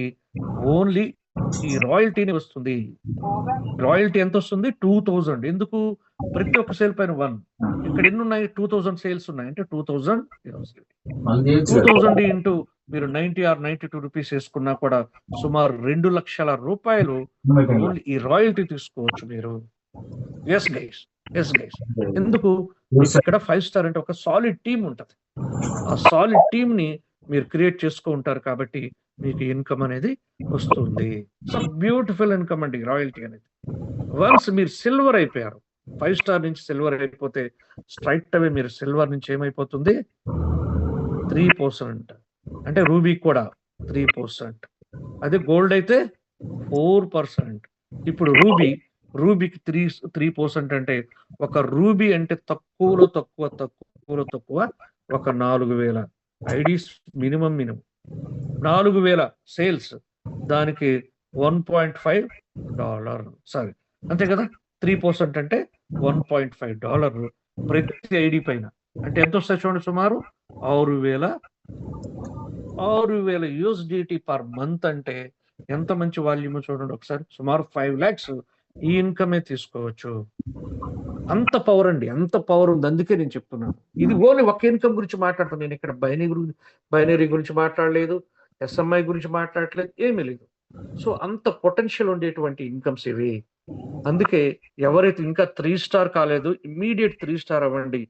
ఓన్లీ ఈ రాయల్టీని వస్తుంది. రాయల్టీ ఎంత వస్తుంది? 2000. ఎందుకు? ప్రతి ఒక్క సేల్ పైన 1. ఇక్కడ ఎన్ని ఉన్నాయి? 2000 సేల్స్ ఉన్నాయి అంటే 2000 2000 ఇంటూ మీరు 90 or 92 రూపీస్ వేసుకున్నా కూడా సుమారు 2 లక్షల రూపాయలు ఓన్లీ ఈ రాయల్టీ తీసుకోవచ్చు మీరు. Yes guys. ఎందుకు? మీకు ఇక్కడ 5 స్టార్ అంటే ఒక సాలిడ్ టీమ్ ఉంటుంది. ఆ సాలిడ్ టీమ్ ని మీరు క్రియేట్ చేసుకుంటారు కాబట్టి మీకు ఇన్కమ్ అనేది వస్తుంది. సో బ్యూటిఫుల్ ఇన్కమ్ అండి రాయల్టీ అనేది. వన్స్ మీరు సిల్వర్ అయిపోయారు, 5 స్టార్ నుంచి సిల్వర్ అయిపోతే స్ట్రైట్ అవే మీరు సిల్వర్ నుంచి ఏమైపోతుంది? 3%. అంటే రూబీ కూడా 3%. అదే గోల్డ్ అయితే 4%. ఇప్పుడు రూబీకి 3% అంటే ఒక రూబీ అంటే తక్కువలో తక్కువ ఒక 4000 ఐడీస్ మినిమం 4000 సేల్స్, దానికి $1.5. సారీ అంతే కదా. 3% అంటే $1.5 ప్రతి ఐడి పైన. అంటే ఎంత వస్తాయి చూడండి, సుమారు 6000 USDT పర్ మంత్. అంటే ఎంత మంచి వాల్యూమ్ చూడండి ఒకసారి. సుమారు 5 lakhs ఈ ఇన్కమే తీసుకోవచ్చు. అంత పవర్ అండి, అంత పవర్ ఉంది. అందుకే నేను చెప్తున్నాను, ఇది ఓన్లీ ఒక ఇన్కమ్ గురించి మాట్లాడుతున్నాను. నేను ఇక్కడ బైనరీ గురించి మాట్లాడలేదు, SMI గురించి మాట్లాడలేదు, ఏమీ లేదు. సో అంత పొటెన్షియల్ ఉండేటువంటి ఇన్కమ్స్ ఇవి. అందుకే ఎవరైతే ఇంకా 3 స్టార్ కాలేదు, ఇమ్మీడియట్ 3 స్టార్ అవ్వండి.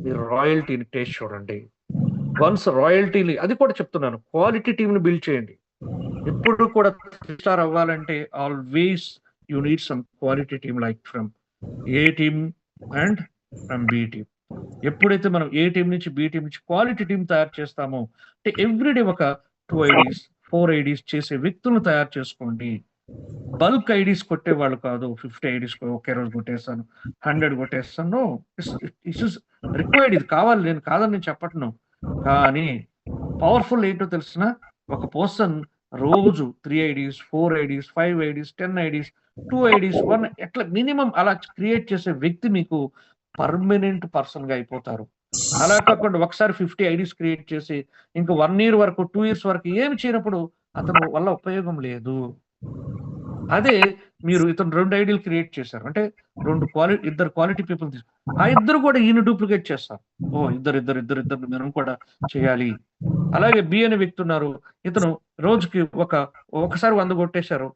మీరు రాయల్టీని టేస్ట్ చూడండి. వన్స్ రాయల్టీని, అది కూడా చెప్తున్నాను, క్వాలిటీ టీంని బిల్డ్ చేయండి. ఎప్పుడు కూడా 3 స్టార్ అవ్వాలంటే always you need some quality team, like from A team and from B team. ఎప్పుడైతే మనం ఏ టీం నుంచి బి టీం నుంచి క్వాలిటీ టీం తయారు చేస్తామో, అంటే ఎవ్రీడే ఒక 2 ఐడీస్ 4 ఐడీస్ చేసే వ్యక్తులను తయారు చేసుకోండి. బల్క్ ఐడీస్ కొట్టేవాళ్ళు కాదు. 50 ఐడీస్ ఒకే రోజు కొట్టేస్తాను, 100 కొట్టేస్తాను. ఇట్స్ రిక్వైర్డ్, ఇది కావాలి, నేను కాదని నేను చెప్పట్ను. కానీ పవర్ఫుల్ ఏంటో తెలిసిన, ఒక పర్సన్ రోజు 3 IDs 4 IDs 5 IDs 10 IDs 2 IDs 1 ఎట్లా మినిమం అలా క్రియేట్ చేసే వ్యక్తి మీకు పర్మనెంట్ పర్సన్ గా అయిపోతారు. అలా కాకుండా ఒకసారి 50 ఐడీస్ క్రియేట్ చేసి ఇంకా 1 year వరకు 2 years వరకు ఏమి చేయనప్పుడు అతను వల్ల ఉపయోగం లేదు. అదే మీరు ఇతను 2 ఐడీలు క్రియేట్ చేశారు అంటే ఇద్దరు క్వాలిటీ పీపుల్ ఆ ఇద్దరు కూడా ఈయన డూప్లికేట్ చేస్తారు. ఇద్దరు మనం కూడా చేయాలి. అలాగే బి అనే వ్యక్తి ఉన్నారు, ఇతను రోజుకి ఒకసారి 100 కొట్టేశారు,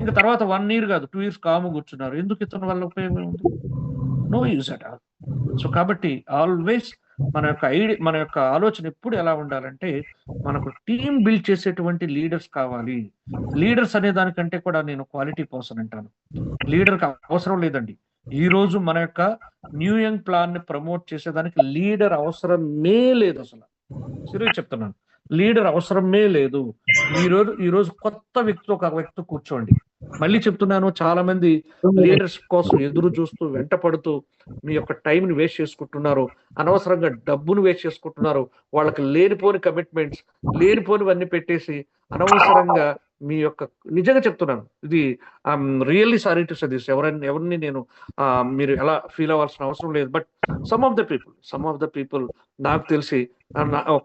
ఇంకా తర్వాత 1 year కాదు 2 years కాము కూర్చున్నారు. ఎందుకు? ఇతను వల్ల ఉపయోగం ఉంది, no use at all. So కాబట్టి ఆల్వేస్ మన యొక్క ఆలోచన ఎప్పుడు ఎలా ఉండాలంటే, మనకు టీం బిల్డ్ చేసేటువంటి లీడర్స్ కావాలి. లీడర్స్ అనే దానికంటే కూడా నేను క్వాలిటీ పర్సన్ అంటాను. లీడర్కి అవసరం లేదండి. ఈ రోజు మన యొక్క న్యూ యంగ్ ప్లాన్ ని ప్రమోట్ చేసేదానికి లీడర్ అవసరమే లేదు. అసలు సీరియస్ చెప్తున్నాను, లీడర్ అవసరమే లేదు. ఈ రోజు కొత్త ఒక వ్యక్తి కూర్చోండి. మళ్ళీ చెప్తున్నాను, చాలా మంది లీడర్స్ కోసం ఎదురు చూస్తూ వెంట పడుతూ మీ యొక్క టైంని వేస్ట్ చేసుకుంటున్నారు, అనవసరంగా డబ్బును వేస్ట్ చేసుకుంటున్నారు. వాళ్ళకి లేనిపోని కమిట్మెంట్స్, లేనిపోనివన్నీ పెట్టేసి అనవసరంగా మీ యొక్క, నిజంగా చెప్తున్నాను, ఇది really sorry to say this. ఎవరిని నేను మీరు ఎలా ఫీల్ అవ్వాల్సిన అవసరం లేదు. But some of the people నాకు తెలిసి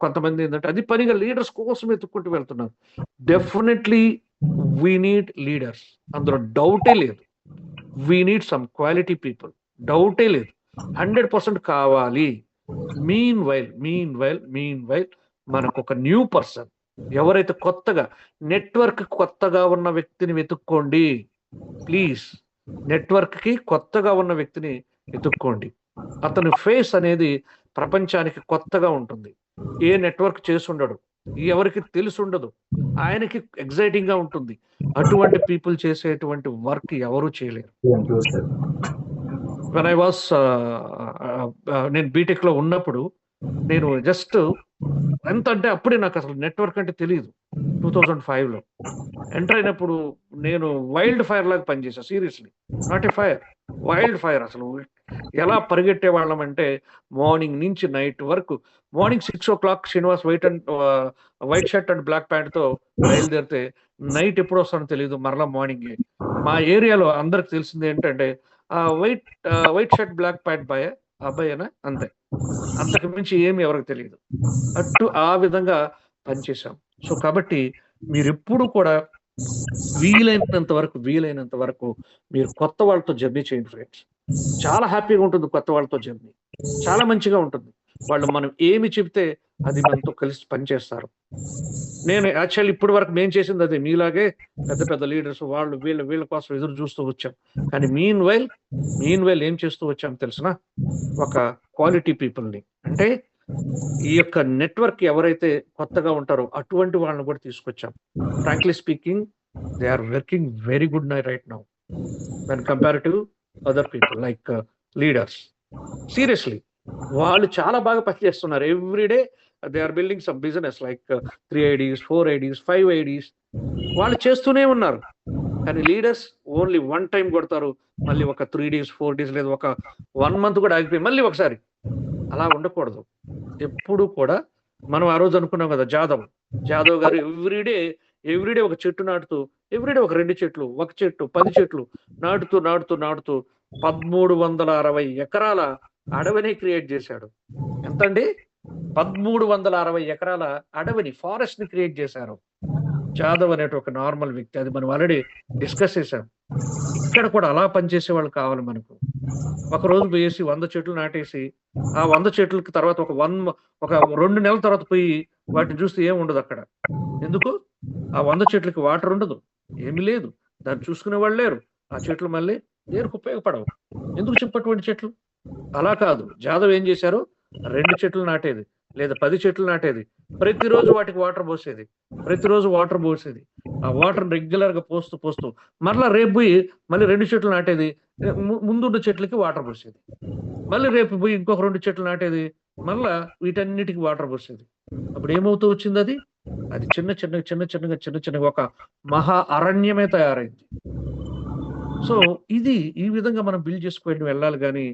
కొంతమంది ఏంటంటే అది పనిగా లీడర్స్ కోసం ఎత్తుక్కుంటూ వెళ్తున్నారు. డెఫినెట్లీ వీ నీడ్ లీడర్స్, అందులో డౌటే లేదు. We need some quality people, డౌటే లేదు, 100% కావాలి. మీన్ వైల్ మనకు ఒక న్యూ పర్సన్, ఎవరైతే నెట్వర్క్ కొత్తగా ఉన్న వ్యక్తిని వెతుక్కోండి ప్లీజ్. నెట్వర్క్ కి కొత్తగా ఉన్న వ్యక్తిని వెతుక్కోండి. అతని ఫేస్ అనేది ప్రపంచానికి కొత్తగా ఉంటుంది. ఏ నెట్వర్క్ చేసి ఉండడు, ఎవరికి తెలిసి ఉండదు, ఆయనకి ఎగ్జైటింగ్ గా ఉంటుంది. అటువంటి పీపుల్ చేసేటువంటి వర్క్ ఎవరు చేయలేరు. వెన్ ఐ వాస్ నేను బీటెక్ లో ఉన్నప్పుడు, నేను జస్ట్ ఎంత అంటే అప్పుడే నాకు అసలు నెట్వర్క్ అంటే తెలియదు. 2005 లో ఎంటర్ అయినప్పుడు నేను వైల్డ్ ఫైర్ లాగా పనిచేసా. Seriously, not a fire, wild fire. అసలు ఎలా పరిగెట్టే వాళ్ళం అంటే, మార్నింగ్ నుంచి నైట్ వరకు. Morning 6 o'clock Srinivas white shirt and black pant తో బయలుదేరితే నైట్ ఎప్పుడు వస్తానో తెలియదు, మరలా మార్నింగ్ మా ఏరియాలో అందరికి తెలిసింది ఏంటంటే white white shirt black pant boy అబ్బాయేనా అంతే, అంతకు మించి ఏమి ఎవరికి తెలియదు. ఆ విధంగా పనిచేశాం. సో కాబట్టి మీరెప్పుడు కూడా వీలైనంత వరకు మీరు కొత్త వాళ్ళతో జర్నీ చేయండి ఫ్రెండ్స్. చాలా హ్యాపీగా ఉంటుంది కొత్త వాళ్ళతో జర్నీ. చాలా మంచిగా ఉంటుంది. వాళ్ళు మనం ఏమి చెప్తే అది మనతో కలిసి పనిచేస్తారు. నేను యాక్చువల్లీ ఇప్పటి వరకు మేము చేసింది అదే. మీలాగే పెద్ద పెద్ద లీడర్స్ వాళ్ళు వీళ్ళ కోసం ఎదురు చూస్తూ వచ్చాం. కానీ మీన్ వైల్ ఏం చేస్తూ వచ్చాం తెలుసునా? ఒక క్వాలిటీ పీపుల్‌ని, అంటే ఈ యొక్క నెట్వర్క్ ఎవరైతే కొత్తగా ఉంటారో అటువంటి వాళ్ళని కూడా తీసుకొచ్చాం. Frankly speaking they are working very good right now when compare to other people like leaders. Seriously వాళ్ళు చాలా బాగా పనిచేస్తున్నారు. Every day they are building some business like 3 IDs, 4 IDs, 5 IDs వాళ్ళు చేస్తూనే ఉన్నారు. కానీ లీడర్స్ ఓన్లీ వన్ టైం కొడతారు, మళ్ళీ ఒక 3 డేస్ 4 డేస్ లేదు ఒక 1 మంత్ కూడా ఆగిపోయి మళ్ళీ ఒకసారి. అలా ఉండకూడదు. ఎప్పుడు కూడా మనం ఆ రోజు అనుకున్నాం కదా, జాదవ్ గారు ఎవ్రీడే ఒక చెట్టు నాటుతూ, ఎవ్రీడే ఒక 2 చెట్లు, 1 చెట్టు, 10 చెట్లు నాటుతూ 1360 ఎకరాల అడవిని క్రియేట్ చేశాడు. ఎంతండి? 1360 ఎకరాల అడవిని, ఫారెస్ట్ ని క్రియేట్ చేశారు జాదవ్ అనేటి ఒక నార్మల్ వ్యక్తి. అది మనం ఆల్రెడీ డిస్కస్ చేశాం. ఇక్కడ కూడా అలా పనిచేసే వాళ్ళు కావాలి మనకు. ఒక రోజు పోయేసి 100 చెట్లు నాటేసి ఆ 100 చెట్లకి తర్వాత ఒక 2 నెలల తర్వాత పోయి వాటిని చూస్తే ఏమి ఉండదు అక్కడ. ఎందుకు? ఆ 100 చెట్లకి వాటర్ ఉండదు, ఏమి లేదు, దాన్ని చూసుకునే వాళ్ళు లేరు. ఆ చెట్లు మళ్ళీ దేనికి ఉపయోగపడవు. ఎందుకు చెప్పటువంటి చెట్లు? అలా కాదు, జాదవ్ ఏం చేశారు, 2 చెట్లు నాటేది లేదా 10 చెట్లు నాటేది, ప్రతిరోజు వాటికి వాటర్ పోసేది. ఆ వాటర్ రెగ్యులర్ గా పోస్తూ మరలా రేపు పోయి మళ్ళీ 2 చెట్లు నాటేది, ముందున్న చెట్లకి వాటర్ పోసేది, మళ్ళీ రేపు పోయి ఇంకొక 2 చెట్లు నాటేది, మళ్ళా వీటన్నిటికి వాటర్ పోసేది. అప్పుడు ఏమవుతూ వచ్చింది? అది చిన్నగా ఒక మహా అరణ్యమే తయారైంది. సో ఈ విధంగా మనం బిల్డ్ చేసుకొని వెళ్ళాలి. కానీ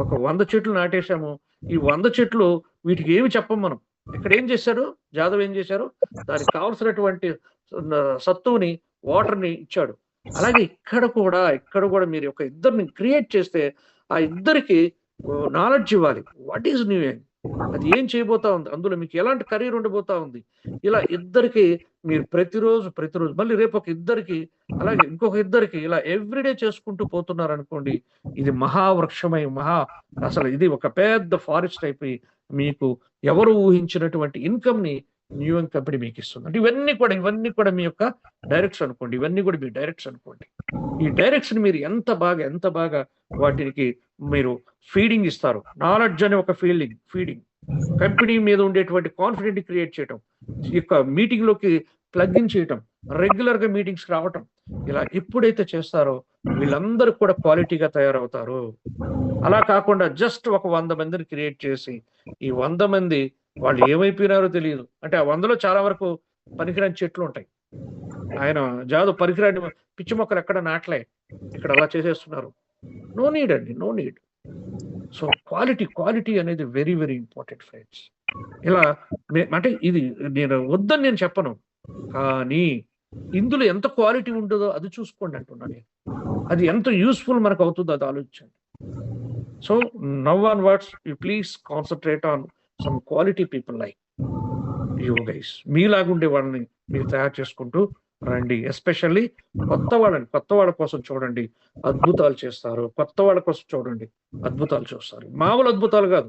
ఒక 100 చెట్లు నాటేశాము, ఈ 100 చెట్లు వీటికి ఏమి చెప్పం మనం. ఇక్కడ ఏం చేశారు, జాదవ్ ఏం చేశారు, దానికి కావలసినటువంటి సత్తువుని, వాటర్ని ఇచ్చాడు. అలాగే ఇక్కడ కూడా మీరు ఒక ఇద్దరిని క్రియేట్ చేస్తే ఆ ఇద్దరికి నాలెడ్జ్ ఇవ్వాలి. వాట్ ఈజ్ న్యూ ఎయిమ్, అది ఏం చేయబోతా ఉంది, అందులో మీకు ఎలాంటి కెరీర్ ఉండబోతా ఉంది. ఇలా ఇద్దరికి మీరు ప్రతిరోజు మళ్ళీ రేపు ఒక ఇద్దరికి, అలాగే ఇంకొక ఇద్దరికి, ఇలా ఎవ్రీడే చేసుకుంటూ పోతున్నారు అనుకోండి, ఇది మహావృక్షమై అసలు ఇది ఒక పెద్ద ఫారెస్ట్ అయిపోయి మీకు ఎవరు ఊహించినటువంటి ఇన్కమ్ ని న్యూఎం కంపెనీ మీకు ఇస్తుంది. అంటే ఇవన్నీ కూడా మీ యొక్క డైరెక్ట్స్ అనుకోండి. ఇవన్నీ కూడా మీ డైరెక్ట్స్ అనుకోండి. ఈ డైరెక్ట్స్ మీరు ఎంత బాగా వాటికి మీరు ఫీడింగ్ ఇస్తారు. నాలెడ్జ్ అనే ఒక ఫీడింగ్, కంపెనీ మీద ఉండేటువంటి కాన్ఫిడెంట్ క్రియేట్ చేయటం, ఈ యొక్క మీటింగ్ లోకి ప్లగ్ ఇన్ చేయటం, రెగ్యులర్ గా మీటింగ్స్ రావటం, ఇలా ఎప్పుడైతే చేస్తారో వీళ్ళందరూ కూడా క్వాలిటీగా తయారవుతారు. అలా కాకుండా జస్ట్ ఒక 100 మందిని క్రియేట్ చేసి ఈ 100 మంది వాళ్ళు ఏమైపోయినారో తెలియదు. అంటే ఆ 100లో చాలా వరకు పనికిరాని చెట్లు ఉంటాయి. ఆయన జాదవ్ పనికిరాని పిచ్చి మొక్కలు ఎక్కడ నాటలే, ఇక్కడ అలా చేసేస్తున్నారు. No need. సో క్వాలిటీ అనేది వెరీ వెరీ ఇంపార్టెంట్ ఫ్రెండ్స్. ఇలా అంటే ఇది వద్దని నేను చెప్పను, కానీ ఇందులో ఎంత క్వాలిటీ ఉంటుందో అది చూసుకోండి అంటున్నాను. అది ఎంత యూస్ఫుల్ మనకు అవుతుందో అది ఆలోచించండి. So now onwards you please concentrate on some quality people like you guys. మీలాగుండే వాళ్ళని మీరు తయారు చేసుకుంటూ రండి. ఎస్పెషల్లీ కొత్త వాళ్ళ కోసం చూడండి, అద్భుతాలు చేస్తారు. కొత్త వాళ్ళ కోసం చూడండి, అద్భుతాలు చూస్తారు. మామూలు అద్భుతాలు కాదు,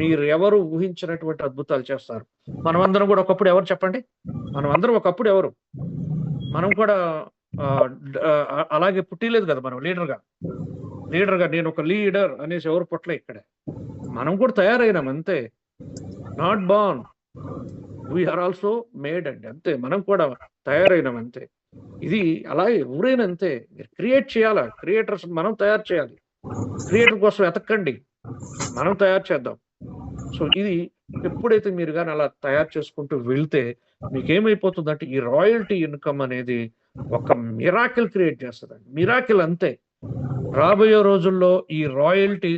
మీరు ఎవరు ఊహించినటువంటి అద్భుతాలు చేస్తారు. మనమందరం కూడా ఒకప్పుడు ఎవరు చెప్పండి, మనం కూడా అలాగే పుట్టిలేదు కదా. మనం లీడర్గా నేను ఒక లీడర్ అనేసి ఎవరు పుట్టలే ఇక్కడ. మనం కూడా తయారైనాం అంతే. Not born, we are also made అండి, అంతే. మనం కూడా తయారైనాం అంతే. ఇది అలాగే ఎవరైనా అంతే. క్రియేట్ చేయాలా, క్రియేటర్స్ మనం తయారు చేయాలి. క్రియేటర్ కోసం ఎతకండి, మనం తయారు చేద్దాం. సో ఇది ఎప్పుడైతే మీరు కానీ అలా తయారు చేసుకుంటూ వెళ్తే మీకేమైపోతుందంటే ఈ రాయల్టీ ఇన్కమ్ అనేది ఒక మిరాకిల్ క్రియేట్ చేస్తుందండి. మిరాకిల్ అంతే. రాబోయే రోజుల్లో ఈ రాయల్టీ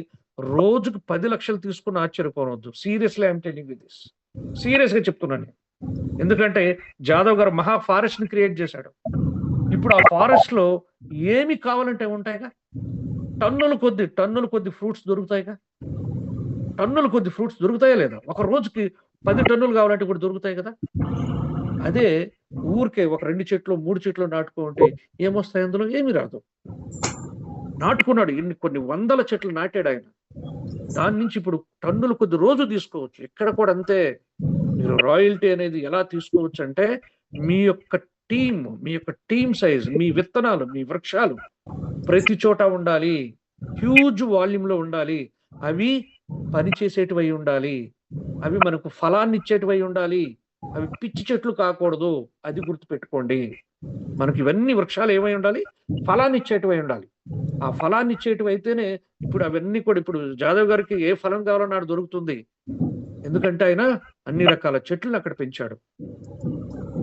రోజుకు 10 లక్షలు తీసుకుని ఆశ్చర్యపోవద్దు. Seriously I'm telling you this, serious గా చెప్తున్నాను. ఎందుకంటే జాదవ్ గారు మహా ఫారెస్ట్ ని క్రియేట్ చేశాడు. ఇప్పుడు ఆ ఫారెస్ట్ లో ఏమి కావాలంటే ఉంటాయిగా, టన్నుల కొద్ది ఫ్రూట్స్ దొరుకుతాయిగా, టన్నుల కొద్ది ఫ్రూట్స్ దొరుకుతాయా లేదా? ఒక రోజుకి 10 టన్నులు కావాలంటే కూడా దొరుకుతాయి కదా. అదే ఊరికే ఒక 2 చెట్లు 3 చెట్లు నాటుకుంటే ఏమొస్తాయి? అందులో ఏమి రాదు. నాటుకున్నాడు, కొన్ని వందల చెట్లు నాటాడు ఆయన. దాని నుంచి ఇప్పుడు టన్నుల కొద్ది రోజు తీసుకోవచ్చు. ఇక్కడ కూడా అంతే. మీరు రాయల్టీ అనేది ఎలా తీసుకోవచ్చు అంటే, మీ యొక్క మీ యొక్క టీమ్ సైజ్, మీ విత్తనాలు, మీ వృక్షాలు ప్రతి చోట ఉండాలి. హ్యూజ్ వాల్యూమ్‌లో ఉండాలి. అవి పనిచేసేటివై ఉండాలి. అవి మనకు ఫలాన్ని ఇచ్చేటివై ఉండాలి. అవి పిచ్చి చెట్లు కాకూడదు. అది గుర్తుపెట్టుకోండి. మనకి ఇవన్నీ వృక్షాలు ఏమై ఉండాలి? ఫలాన్ని ఇచ్చేటివై ఉండాలి. ఆ ఫలాన్ని ఇచ్చేటివైతేనే ఇప్పుడు అవన్నీ కూడా ఇప్పుడు జాదవ్ గారికి ఏ ఫలం కావాలన్నా ఆడ దొరుకుతుంది. ఎందుకంటే ఆయన అన్ని రకాల చెట్లను అక్కడ పెంచాడు.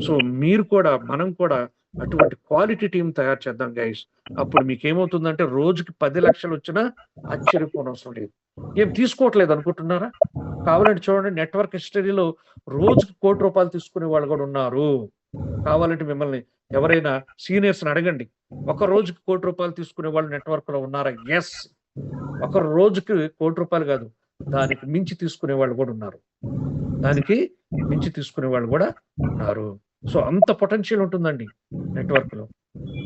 సో మీరు కూడా, మనం కూడా అటువంటి క్వాలిటీ టీమ్ తయారు చేద్దాం గైస్. అప్పుడు మీకేమవుతుందంటే రోజుకి 10 లక్షలు వచ్చినా ఆశ్చర్యపోనవసరం లేదు. ఏం తీసుకోవట్లేదు అనుకుంటున్నారా? కావాలంటే చూడండి, నెట్వర్క్ హిస్టరీలో రోజుకి ₹1,00,00,000 తీసుకునే వాళ్ళు కూడా ఉన్నారు. కావాలంటే మిమ్మల్ని ఎవరైనా సీనియర్స్‌ని అడగండి. ఒక రోజుకి ₹1,00,00,000 తీసుకునే వాళ్ళు నెట్వర్క్‌లో ఉన్నారా? యెస్. ఒక రోజుకి ₹1,00,00,000 కాదు, దానికి మించి తీసుకునే వాళ్ళు కూడా ఉన్నారు. దానికి మించి తీసుకునే వాళ్ళు కూడా ఉన్నారు. సో అంత పొటెన్షియల్ ఉంటుందండి నెట్వర్క్‌లో.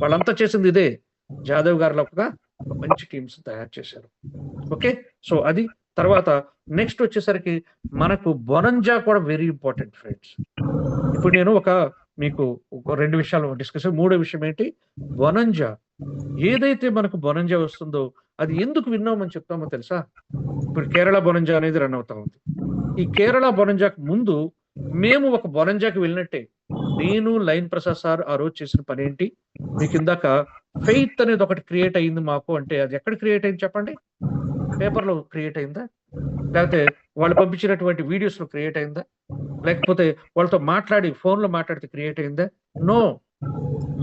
వాళ్ళంతా చేసింది ఇదే. జాదవ్ గారిలాగా ఒక మంచి టీమ్స్ తయారు చేశారు. ఓకే. సో అది. తర్వాత నెక్స్ట్ వచ్చేసరికి మనకు బొనంజా కూడా వెరీ ఇంపార్టెంట్ ఫ్రెండ్స్. ఇప్పుడు నేను మీకు ఒక 2 విషయాలు డిస్కస్. మూడో విషయం ఏంటి? బొనంజా. ఏదైతే మనకు బొనంజా వస్తుందో అది ఎందుకు విన్నామని చెప్తామో తెలుసా? ఇప్పుడు కేరళ బొనంజా అనేది రన్ అవుతా ఉంది. ఈ కేరళ బొనంజాకు ముందు మేము ఒక బొనంజాకి వెళ్ళినట్టే. నేను లైన్ ప్రసాద్ సార్ ఆ రోజు చేసిన పని ఏంటి? మీకు ఇందాక ఫెయిత్ అనేది ఒకటి క్రియేట్ అయింది మాకు అంటే, అది ఎక్కడ క్రియేట్ అయింది చెప్పండి? పేపర్‌లో క్రియేట్ అయిందా? లేకపోతే వాళ్ళు పంపించినటువంటి వీడియోస్‌లో క్రియేట్ అయిందా? లేకపోతే వాళ్ళతో మాట్లాడి ఫోన్‌లో మాట్లాడితే క్రియేట్ అయిందా? నో.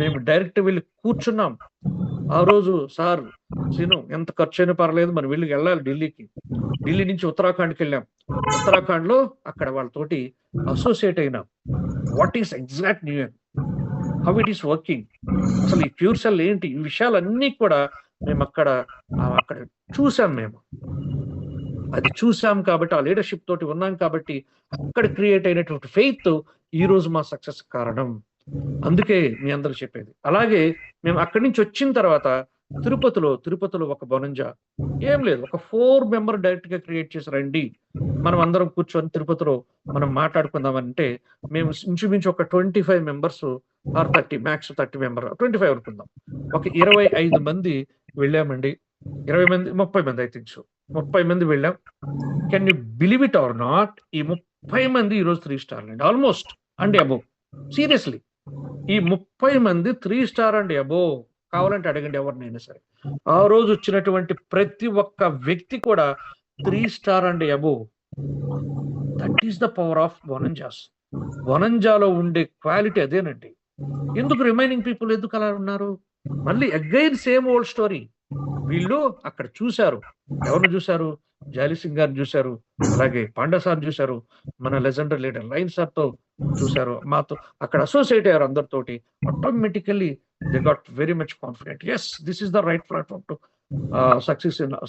మేము డైరెక్ట్ వెళ్లి కూర్చున్నాం. ఆ రోజు సార్, సీను ఎంత ఖర్చయినా పర్లేదు మనం వెళ్ళాలి ఢిల్లీకి. ఢిల్లీ నుంచి ఉత్తరాఖండ్‌కెళ్ళాం. ఉత్తరాఖండ్‌లో అక్కడ వాళ్ళతోటి అసోసియేట్ అయినాం. What is exact newer? How it is working? అసలు ఈ ప్యూర్ సెల్ ఏంటి? ఈ విషయాలన్నీ కూడా మేమక్కడ అక్కడ చూసాం మేము. అది చూసాం కాబట్టి, ఆ లీడర్‌షిప్ తోటి ఉన్నాం కాబట్టి, అక్కడ క్రియేట్ అయినటువంటి ఫెయిత్ ఈరోజు మా సక్సెస్ కారణం. అందుకే మీ అందరూ చెప్పేది. అలాగే మేము అక్కడి నుంచి వచ్చిన తర్వాత తిరుపతిలో ఒక బొనంజా ఏం లేదు. ఒక 4 మెంబర్ డైరెక్ట్‌గా క్రియేట్ చేసి రండి. మనం అందరం కూర్చొని తిరుపతిలో మనం మాట్లాడుకుందామంటే, మేము ఇంచుమించు ఒక 25 మెంబర్స్ ఆర్ 30 మాక్స్ 30 మెంబర్ 25 అనుకుందాం. ఒక 25 మంది వెళ్ళామండి. 20 మంది 30 మంది ఐ థింక్ సో. 30 మంది వెళ్ళాం. Can you believe it or not? ఈ 30 మంది ఈరోజు 3 స్టార్‌లండి. Almost and above. సీరియస్‌లీ. ఈ 30 మంది 3 స్టార్ అండ్ అబోవ్. కావాలంటే అడగండి ఎవరినైనా సరే. ఆ రోజు వచ్చినటువంటి ప్రతి ఒక్క వ్యక్తి కూడా 3 star and above. That is the power of bonanzas. బొనంజాలో ఉండే క్వాలిటీ అదేనండి. ఎందుకు రిమైనింగ్ పీపుల్ ఎందుకు అలా ఉన్నారు? మళ్ళీ అగైన్ సేమ్ ఓల్డ్ స్టోరీ. వీళ్ళు అక్కడ చూశారు. ఎవరిని చూశారు? జాలీ సింగ్ గారిని చూశారు. అలాగే పాండా సార్‌ని చూశారు. మన లెజెండరీ లీడర్ లయన్ సార్‌తో చూశారు. మాతో అక్కడ అసోసియేట్ అయ్యారు అందరితోటి. Automatically they got very much confident. Yes, this is the right platform to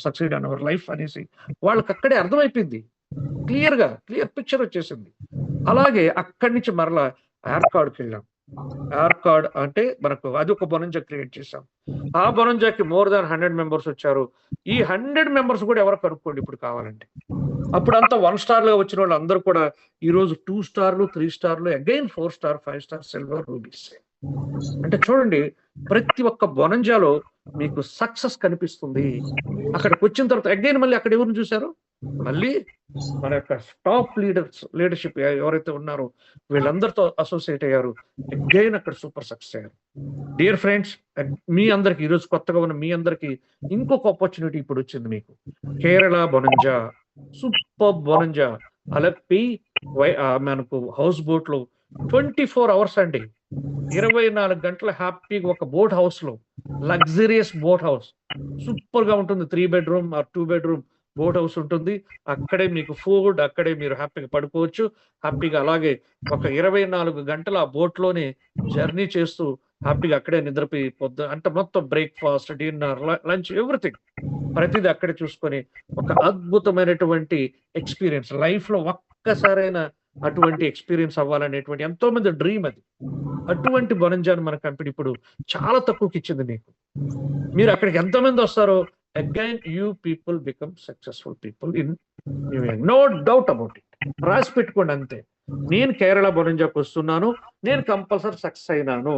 succeed in our life అనేసి వాళ్ళకక్కడే అర్థమైపోయింది. క్లియర్ పిక్చర్ వచ్చేసింది. అలాగే అక్కడి నుంచి మరలా యార్కాడ్‌కెళ్ళాం. యార్కాడ్ అంటే మనకు అది ఒక బొనంజా క్రియేట్ చేశాం. ఆ బొనంజాకి మోర్ దాన్ 100 మెంబర్స్ వచ్చారు. ఈ 100 మెంబర్స్ కూడా ఎవరో కనుక్కోండి ఇప్పుడు కావాలంటే. అప్పుడంతా 1 స్టార్‌లుగా వచ్చిన వాళ్ళందరూ కూడా ఈరోజు 2 స్టార్‌లు, 3 స్టార్‌లు, again 4 star, 5 star, silver, rubies. అంటే చూడండి, ప్రతి ఒక్క బొనంజాలో మీకు సక్సెస్ కనిపిస్తుంది. అక్కడికొచ్చిన తర్వాత అగైన్ మళ్ళీ అక్కడ ఎవరిని చూశారు? మళ్ళీ మన యొక్క టాప్ లీడర్‌షిప్ ఎవరైతే ఉన్నారో వీళ్ళందరితో అసోసియేట్ అయ్యారు. అగైన్ అక్కడ సూపర్ సక్సెస్ అయ్యారు. డియర్ ఫ్రెండ్స్, మీ అందరికి ఈరోజు కొత్తగా ఉన్న మీ అందరికి ఇంకొక ఆపర్చునిటీ ఇప్పుడు వచ్చింది మీకు. Kerala bonanza, super bonanza. Alleppey మనకు హౌస్ బోట్ లో 24 అవర్స్ అండి. 24 గంటలు హ్యాపీగా ఒక బోట్ హౌస్ లో, లగ్జరియస్ బోట్ హౌస్, సూపర్ గా ఉంటుంది. 3 bedroom are 2 bedroom boat house ఉంటుంది. అక్కడే మీకు ఫుడ్, అక్కడే మీరు హ్యాపీగా పడుకోవచ్చు. హ్యాపీగా అలాగే ఒక 24 గంటలు ఆ బోట్ లోనే జర్నీ చేస్తూ హ్యాపీగా అక్కడే నిద్రపోయి అంటే మొత్తం బ్రేక్ఫాస్ట్, డిన్నర్, లంచ్, ఎవ్రీథింగ్ ప్రతిదీ అక్కడే చూసుకొని ఒక అద్భుతమైనటువంటి ఎక్స్పీరియన్స్ లైఫ్లో ఒక్కసారైనా అటువంటి ఎక్స్పీరియన్స్ అవ్వాలనేటువంటి ఎంతో మంది డ్రీమ్ అది. అటువంటి బొనంజాను మన కంపెనీ ఇప్పుడు చాలా తక్కువకి ఇచ్చింది మీకు. మీరు అక్కడికి ఎంతమంది వస్తారో again you people become successful people in no doubt about it. రాసి పెట్టుకోండి అంతే. నేను కేరళ బొనంజాకు వస్తున్నాను, నేను కంపల్సరీ సక్సెస్ అయినాను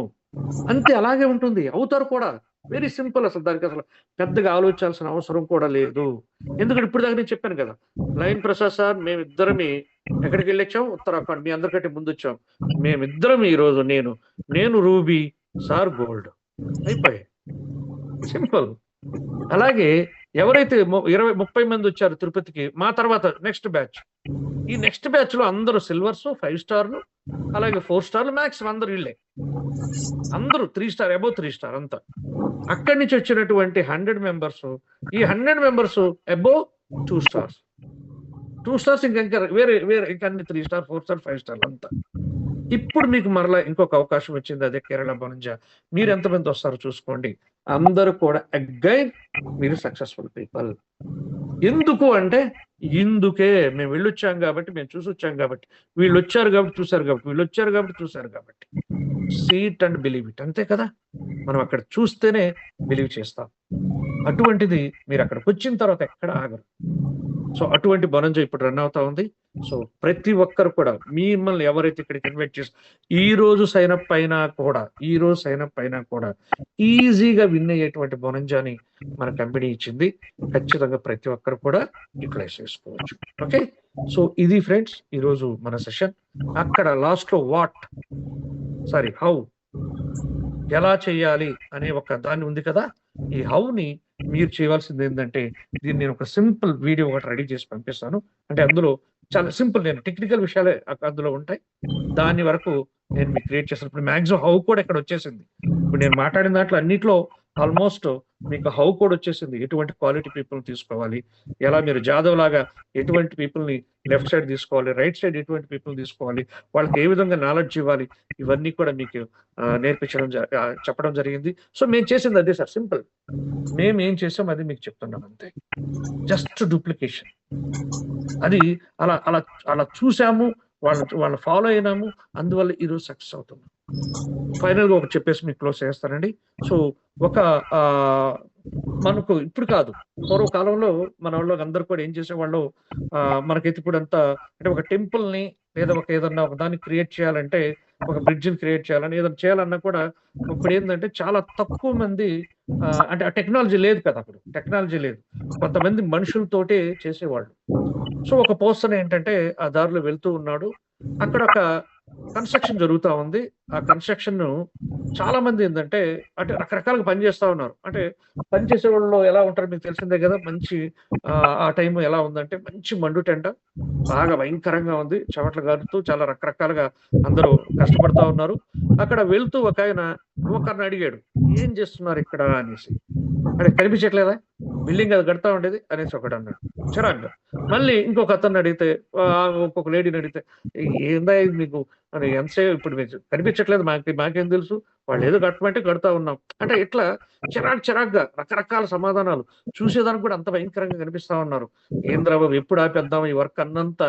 అంతే. అలాగే ఉంటుంది, అవుతారు కూడా. Very simple. అసలు దానికి అసలు పెద్దగా ఆలోచించాల్సిన అవసరం కూడా లేదు. ఎందుకంటే ఇప్పుడు దాకా నేను చెప్పాను కదా, లైన్ ప్రసాద్ సార్ మేమిద్దరమే ఎక్కడికి వెళ్ళొచ్చాం, ఉత్తరాఖండ్. మీ అందరికంటే ముందు వచ్చాం మేమిద్దరం. ఈ రోజు నేను రూబీ, సార్ గోల్డ్, అయిపోయాయి. సింపుల్. అలాగే ఎవరైతే 20-30 మంది వచ్చారు తిరుపతికి మా తర్వాత నెక్స్ట్ బ్యాచ్, ఈ నెక్స్ట్ బ్యాచ్ లో అందరూ సిల్వర్స్, 5 స్టార్లు, అలాగే 4 స్టార్లు, మ్యాక్సిమం అందరూ ఇళ్ళే. అందరూ 3 స్టార్, అబౌవ్ 3 స్టార్ అంతా. అక్కడి నుంచి వచ్చినటువంటి 100 మెంబర్స్, ఈ 100 మెంబర్స్ అబౌవ్ 2 స్టార్స్, 2 స్టార్స్, ఇంకా వేరే ఇంకా అన్ని 3 స్టార్, 4 స్టార్, 5 స్టార్ అంతా. ఇప్పుడు మీకు మరలా ఇంకొక అవకాశం వచ్చింది, అదే కేరళ బొనంజా. మీరు ఎంతమంది వస్తారో చూసుకోండి. అందరూ కూడా అగైన్ మీరు సక్సెస్ఫుల్ పీపుల్. ఎందుకు అంటే ఇందుకే మేము వెళ్ళొచ్చాం కాబట్టి, మేము చూసి వచ్చాం కాబట్టి, వీళ్ళు వచ్చారు కాబట్టి చూసారు కాబట్టి, వీళ్ళు వచ్చారు కాబట్టి చూసారు కాబట్టి. సీట్ అండ్ బిలీవ్ ఇట్, అంతే కదా. మనం అక్కడ చూస్తేనే బిలీవ్ చేస్తాం. అటువంటిది మీరు అక్కడికి వచ్చిన తర్వాత ఎక్కడ ఆగరు. సో అటువంటి బొనంజా ఇప్పుడు రన్ అవుతా ఉంది. సో ప్రతి ఒక్కరు కూడా మిమ్మల్ని ఎవరైతే ఇక్కడికి ఇన్వైట్ చేస్తారు, ఈ రోజు సైన్ అప్ అయినా కూడా ఈజీగా విన్ అయ్యేటువంటి బొనంజాని మన కంపెనీ ఇచ్చింది. ఖచ్చితంగా ప్రతి ఒక్కరు కూడా యూటిలైజ్ చేసుకోవచ్చు. ఓకే, సో ఇది ఫ్రెండ్స్ ఈరోజు మన సెషన్. అక్కడ లాస్ట్ లో హౌ, ఎలా చేయాలి అనే ఒక దాన్ని ఉంది కదా. ఈ హౌని మీరు చేయవలసింది ఏంటంటే, దీన్ని నేను ఒక సింపుల్ వీడియో ఒకటి రెడీ చేసి పంపిస్తాను. అంటే అందులో చాలా సింపుల్, నేను టెక్నికల్ విషయాలే అందులో ఉంటాయి. దాని వరకు నేను మీకు క్రియేట్ చేస్తాను. ఇప్పుడు మాక్సిమం హౌ కూడా ఇక్కడ వచ్చేసింది. ఇప్పుడు నేను మాట్లాడిన దాంట్లో అన్నిట్లో ఆల్మోస్ట్ మీకు హౌ కూడా వచ్చేసింది. ఎటువంటి క్వాలిటీ పీపుల్ తీసుకోవాలి, ఎలా మీరు జాదవ్ లాగా ఎటువంటి పీపుల్ని లెఫ్ట్ సైడ్ తీసుకోవాలి, రైట్ సైడ్ ఎటువంటి పీపుల్ తీసుకోవాలి, వాళ్ళకి ఏ విధంగా నాలెడ్జ్ ఇవ్వాలి, ఇవన్నీ కూడా మీకు చెప్పడం జరిగింది. సో మేము చేసింది అదే సార్, సింపుల్. మేము ఏం చేసాం అది మీకు చెప్తున్నాం అంతే. Just duplication. అది అలా అలా అలా చూసాము, వాళ్ళ ఫాలో అయినాము, అందువల్ల ఈరోజు సక్సెస్ అవుతున్నాం. ఫైనల్ గా ఒకటి చెప్పేసి మీకు క్లోజ్ చేస్తానండి. సో మనకు ఇప్పుడు కాదు, పూర్వకాలంలో మన వాళ్ళు అందరూ కూడా ఏం చేసేవాళ్ళు, మనకైతే ఇప్పుడు అంతా అంటే ఒక టెంపుల్ ని లేదా ఏదన్నా ఒక దాన్ని క్రియేట్ చేయాలంటే, ఒక బ్రిడ్జ్ ని క్రియేట్ చేయాలని ఏదైనా చేయాలన్నా కూడా ఇప్పుడు ఏంటంటే చాలా తక్కువ మంది, అంటే ఆ టెక్నాలజీ లేదు కదా, అప్పుడు టెక్నాలజీ లేదు, కొంతమంది మనుషులతోటే చేసేవాళ్ళు. సో ఒక పర్సన్ ఏంటంటే ఆ దారిలో వెళ్తూ ఉన్నాడు, అక్కడ ఒక కన్స్ట్రక్షన్ జరుగుతా ఉంది. ఆ కన్స్ట్రక్షన్ చాలా మంది ఏంటంటే అంటే రకరకాలుగా పనిచేస్తా ఉన్నారు. అంటే పనిచేసే వాళ్ళు ఎలా ఉంటారు మీకు తెలిసిందే కదా. మంచి ఆ టైం ఎలా ఉందంటే మంచి మండుటెండ, బాగా భయంకరంగా ఉంది, చెమటలు గారుతూ చాలా రకరకాలుగా అందరూ కష్టపడతా ఉన్నారు. అక్కడ వెళ్తూ ఒక ఆయన ఒకరిని అడిగాడు, ఏం చేస్తున్నారు ఇక్కడ అనేసి. అంటే కనిపించట్లేదా, బిల్డింగ్ అది కడతా ఉండేది అనేసి ఒకటి అన్నాడు చిరాగ్గా. మళ్ళీ ఇంకొక అతన్ని అడిగితే, ఒక్కొక్క లేడీని అడిగితే, ఏందా ఇది మీకు అని, ఎంతసేపు ఇప్పుడు మీకు కనిపించట్లేదు, మాకేం తెలుసు, వాళ్ళు ఏదో కట్టమంటే కడతా ఉన్నాం అంటే. ఇట్లా చిరాగ్గా రకరకాల సమాధానాలు, చూసేదానికి కూడా అంత భయంకరంగా కనిపిస్తా ఉన్నారు. ఏంద్రబాబు ఎప్పుడు ఆపేద్దాం ఈ వర్క్ అన్నంత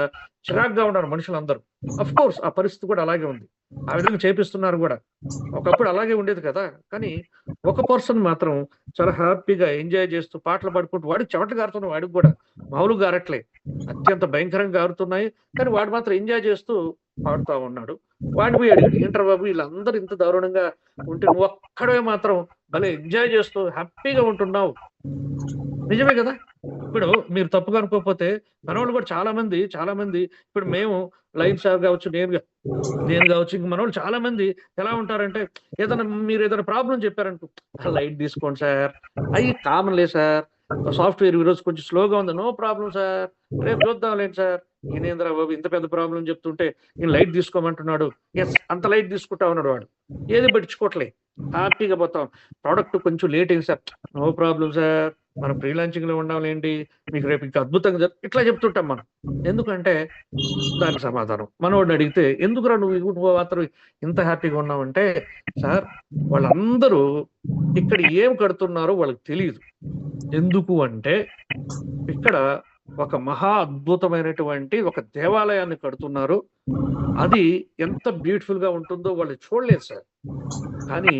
చిరాగ్గా ఉన్నారు మనుషులందరూ. అఫ్ కోర్స్ ఆ పరిస్థితి కూడా అలాగే ఉంది, ఆ విధంగా చేపిస్తున్నారు కూడా. ఒకప్పుడు అలాగే ఉండేది కదా. కానీ ఒక పర్సన్ మాత్రం చాలా హ్యాపీగా ఎంజాయ్ చేస్తూ పాటలు పాడుకుంటూ, వాడికి చెమటలు గారుతున్నాయి, వాడికి కూడా మామూలుగా గారట్లే, అత్యంత భయంకరంగా గారుతున్నాయి, కానీ వాడు మాత్రం ఎంజాయ్ చేస్తూ పాడుతా ఉన్నాడు. వాడిని పోయి అడిగాడు, ఏంట్రా బాబు వీళ్ళందరూ ఇంత దారుణంగా ఉంటే నువ్వు ఒక్కడే మాత్రం భలే ఎంజాయ్ చేస్తూ హ్యాపీగా ఉంటున్నావు. నిజమే కదా. ఇప్పుడు మీరు తప్పుగా అనుకోకపోతే మన వాళ్ళు కూడా చాలా మంది ఇప్పుడు మేము లైన్ సార్ కావచ్చు, నేను కావచ్చు, ఇంక మన వాళ్ళు చాలా మంది ఎలా ఉంటారంటే, మీరు ఏదైనా ప్రాబ్లం చెప్పారనుకో, లైట్ తీసుకోండి సార్, అవి కామన్ లే సార్, సాఫ్ట్వేర్ ఈరోజు కొంచెం స్లోగా ఉంది, నో ప్రాబ్లం సార్, రేపు చూద్దాం లేండి సార్. ఈయనేంద్ర బాబు ఇంత పెద్ద ప్రాబ్లం చెప్తుంటే నేను లైట్ తీసుకోమంటున్నాడు. ఎస్, అంత లైట్ తీసుకుంటా ఉన్నాడు వాడు, ఏది పట్టించుకోవట్లే, హ్యాపీగా పోతాం. ప్రోడక్ట్ కొంచెం లేట్ అయింది సార్, నో ప్రాబ్లం సార్, మనం ఫ్రీలాన్సింగ్ లో ఉండాలేంటి, మీకు రేపు ఇంకా అద్భుతంగా ఇట్లా చెప్తుంటాం మనం. ఎందుకంటే దానికి సమాధానం మనోడిని అడిగితే, ఎందుకురా నువ్వు మాత్రం ఇంత హ్యాపీగా ఉన్నావంటే, సార్ వాళ్ళందరూ ఇక్కడ ఏం కడుతున్నారో వాళ్ళకి తెలియదు. ఎందుకు అంటే ఇక్కడ ఒక మహా అద్భుతమైనటువంటి ఒక దేవాలయాన్ని కడుతున్నారు. అది ఎంత బ్యూటిఫుల్ గా ఉంటుందో వాళ్ళు చూడలేదు సార్. కానీ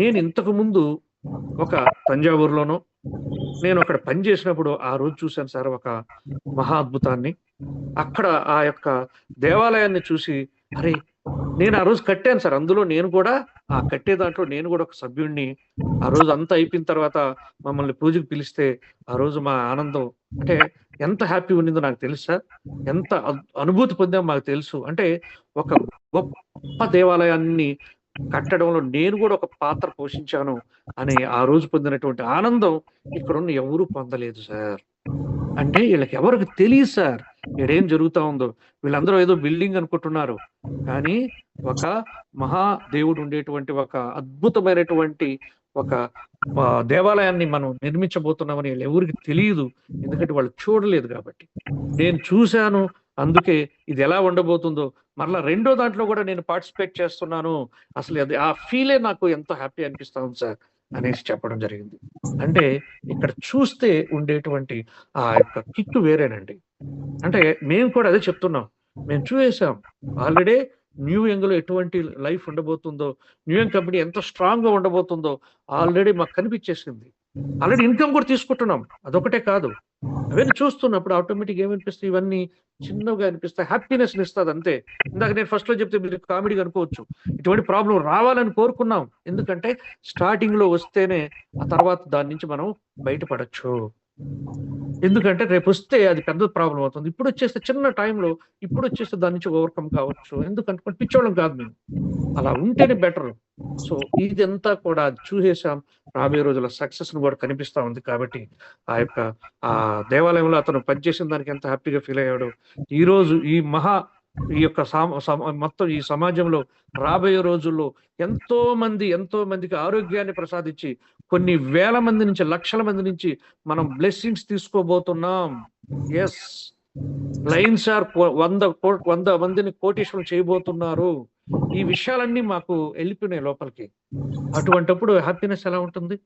నేను ఇంతకు ముందు ఒక తంజావూరులోనో నేను అక్కడ పని చేసినప్పుడు ఆ రోజు చూశాను సార్ ఒక మహా అద్భుతాన్ని. అక్కడ ఆ యొక్క దేవాలయాన్ని చూసి, అరే నేను ఆ రోజు కట్టాను సార్. అందులో నేను కూడా ఆ కట్టే దాంట్లో నేను కూడా ఒక సభ్యుడిని. ఆ రోజు అంతా అయిపోయిన తర్వాత మమ్మల్ని పూజకు పిలిస్తే ఆ రోజు మా ఆనందం అంటే ఎంత హ్యాపీ ఉన్నిందో నాకు తెలుసు సార్. ఎంత అనుభూతి పొందామో మాకు తెలుసు. అంటే ఒక గొప్ప దేవాలయాన్ని కట్టడంలో నేను కూడా ఒక పాత్ర పోషించాను అని ఆ రోజు పొందినటువంటి ఆనందం ఇక్కడున్న ఎవరూ పొందలేదు సార్. అంటే వీళ్ళకి ఎవరికి తెలియదు సార్ ఈడేం జరుగుతా ఉందో. వీళ్ళందరూ ఏదో బిల్డింగ్ అనుకుంటున్నారు, కానీ ఒక మహా దేవుడు ఉండేటువంటి ఒక అద్భుతమైనటువంటి ఒక దేవాలయాన్ని మనం నిర్మించబోతున్నామని వీళ్ళు ఎవరికి తెలియదు. ఎందుకంటే వాళ్ళు చూడలేదు కాబట్టి. నేను చూశాను, అందుకే ఇది ఎలా ఉండబోతుందో మరలా రెండో దాంట్లో కూడా నేను పార్టిసిపేట్ చేస్తున్నాను. అసలు అది ఆ ఫీలే నాకు ఎంతో హ్యాపీ అనిపిస్తా ఉంది సార్ అనేసి చెప్పడం జరిగింది. అంటే ఇక్కడ చూస్తే ఉండేటువంటి ఆ యొక్క కిక్కు వేరేనండి. అంటే మేము కూడా అదే చెప్తున్నాం. మేము చూసేసాం ఆల్రెడీ న్యూ యంగ్ లో ఎటువంటి లైఫ్ ఉండబోతుందో, న్యూ యంగ్ కంపెనీ ఎంత స్ట్రాంగ్ గా ఉండబోతుందో ఆల్రెడీ మాకు కనిపించేసింది. ఆల్రెడీ ఇన్కమ్ కూడా తీసుకుంటున్నాం. అదొకటే కాదు, అవన్నీ చూస్తున్నప్పుడు ఆటోమేటిక్ ఏమనిపిస్తాయి, ఇవన్నీ చిన్నగా అనిపిస్తాయి, హ్యాపీనెస్ ఇస్తుంది అంతే. ఇందాక నేను ఫస్ట్ లో చెప్తే మీరు కామెడీగా అనుకోవచ్చు, ఇటువంటి ప్రాబ్లం రావాలని కోరుకున్నాం. ఎందుకంటే స్టార్టింగ్ లో వస్తేనే ఆ తర్వాత దాని నుంచి మనం బయటపడచ్చు. ఎందుకంటే రేపు వస్తే అది పెద్ద ప్రాబ్లం అవుతుంది. ఇప్పుడు వచ్చేస్తే చిన్న టైంలో ఇప్పుడు వచ్చేస్తే దాని నుంచి ఓవర్కమ్ కావచ్చు. ఎందుకంటే పిచ్చోళ్ళం కాదు మేము, అలా ఉంటేనే బెటర్. సో ఇదంతా కూడా చూసేసాం. రాబోయే రోజుల సక్సెస్ ను కూడా కనిపిస్తా ఉంది. కాబట్టి ఆ యొక్క ఆ దేవాలయంలో అతను పనిచేసిన దానికి ఎంత హ్యాపీగా ఫీల్ అయ్యాడు. ఈ రోజు ఈ యొక్క మొత్తం ఈ సమాజంలో రాబోయే రోజుల్లో ఎంతో మందికి ఆరోగ్యాన్ని ప్రసాదించి కొన్ని వేల మంది నుంచి లక్షల మంది నుంచి మనం బ్లెస్సింగ్స్ తీసుకోబోతున్నాం. ఎస్, లైన్స్ ఆర్ 100 మందిని కోటీశ్వరులు చేయబోతున్నారు. ఈ విషయాలన్నీ మాకు వెళ్ళిపోయినాయి లోపలికి. అటువంటిప్పుడు హ్యాపీనెస్ ఎలా ఉంటుంది,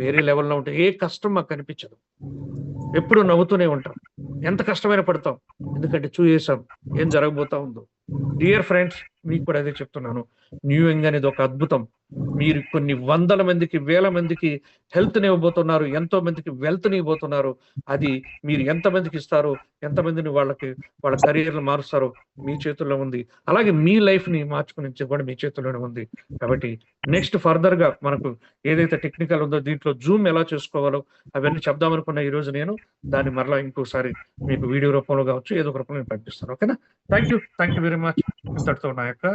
వేరే లెవెల్లో ఉంటుంది. ఏ కష్టం మాకు కనిపించదు, ఎప్పుడు నవ్వుతూనే ఉంటాం. ఎంత కష్టమైన పడతాం, ఎందుకంటే చూసేసాం ఏం జరగబోతా ఉందో. డియర్ ఫ్రెండ్స్, మీకు కూడా అదే చెప్తున్నాను, న్యూ యంగ్ అనేది ఒక అద్భుతం. మీరు కొన్ని వందల మందికి వేల మందికి హెల్త్ ఇవ్వబోతున్నారు, ఎంతో మందికి వెల్త్ ఇవ్వబోతున్నారు. అది మీరు ఎంతమందికి ఇస్తారు, ఎంతమందిని వాళ్ళ కెరీర్లు మారుస్తారో మీ చేతుల్లో ఉంది. అలాగే మీ లైఫ్ ని మార్చుకుని కూడా మీ చేతుల్లోనే ఉంది. కాబట్టి నెక్స్ట్ ఫర్దర్ గా మనకు ఏదైతే టెక్నికల్ ఉందో దీంట్లో జూమ్ ఎలా చేసుకోవాలో అవన్నీ చెప్దామనుకున్న ఈ రోజు నేను దాన్ని మరలా ఇంకోసారి మీకు వీడియో రూపంలో కావచ్చు ఏదో ఒక రూపంలో నేను పంపిస్తాను. ఓకేనా? Thank you very much. ఇంతటితో నా యొక్క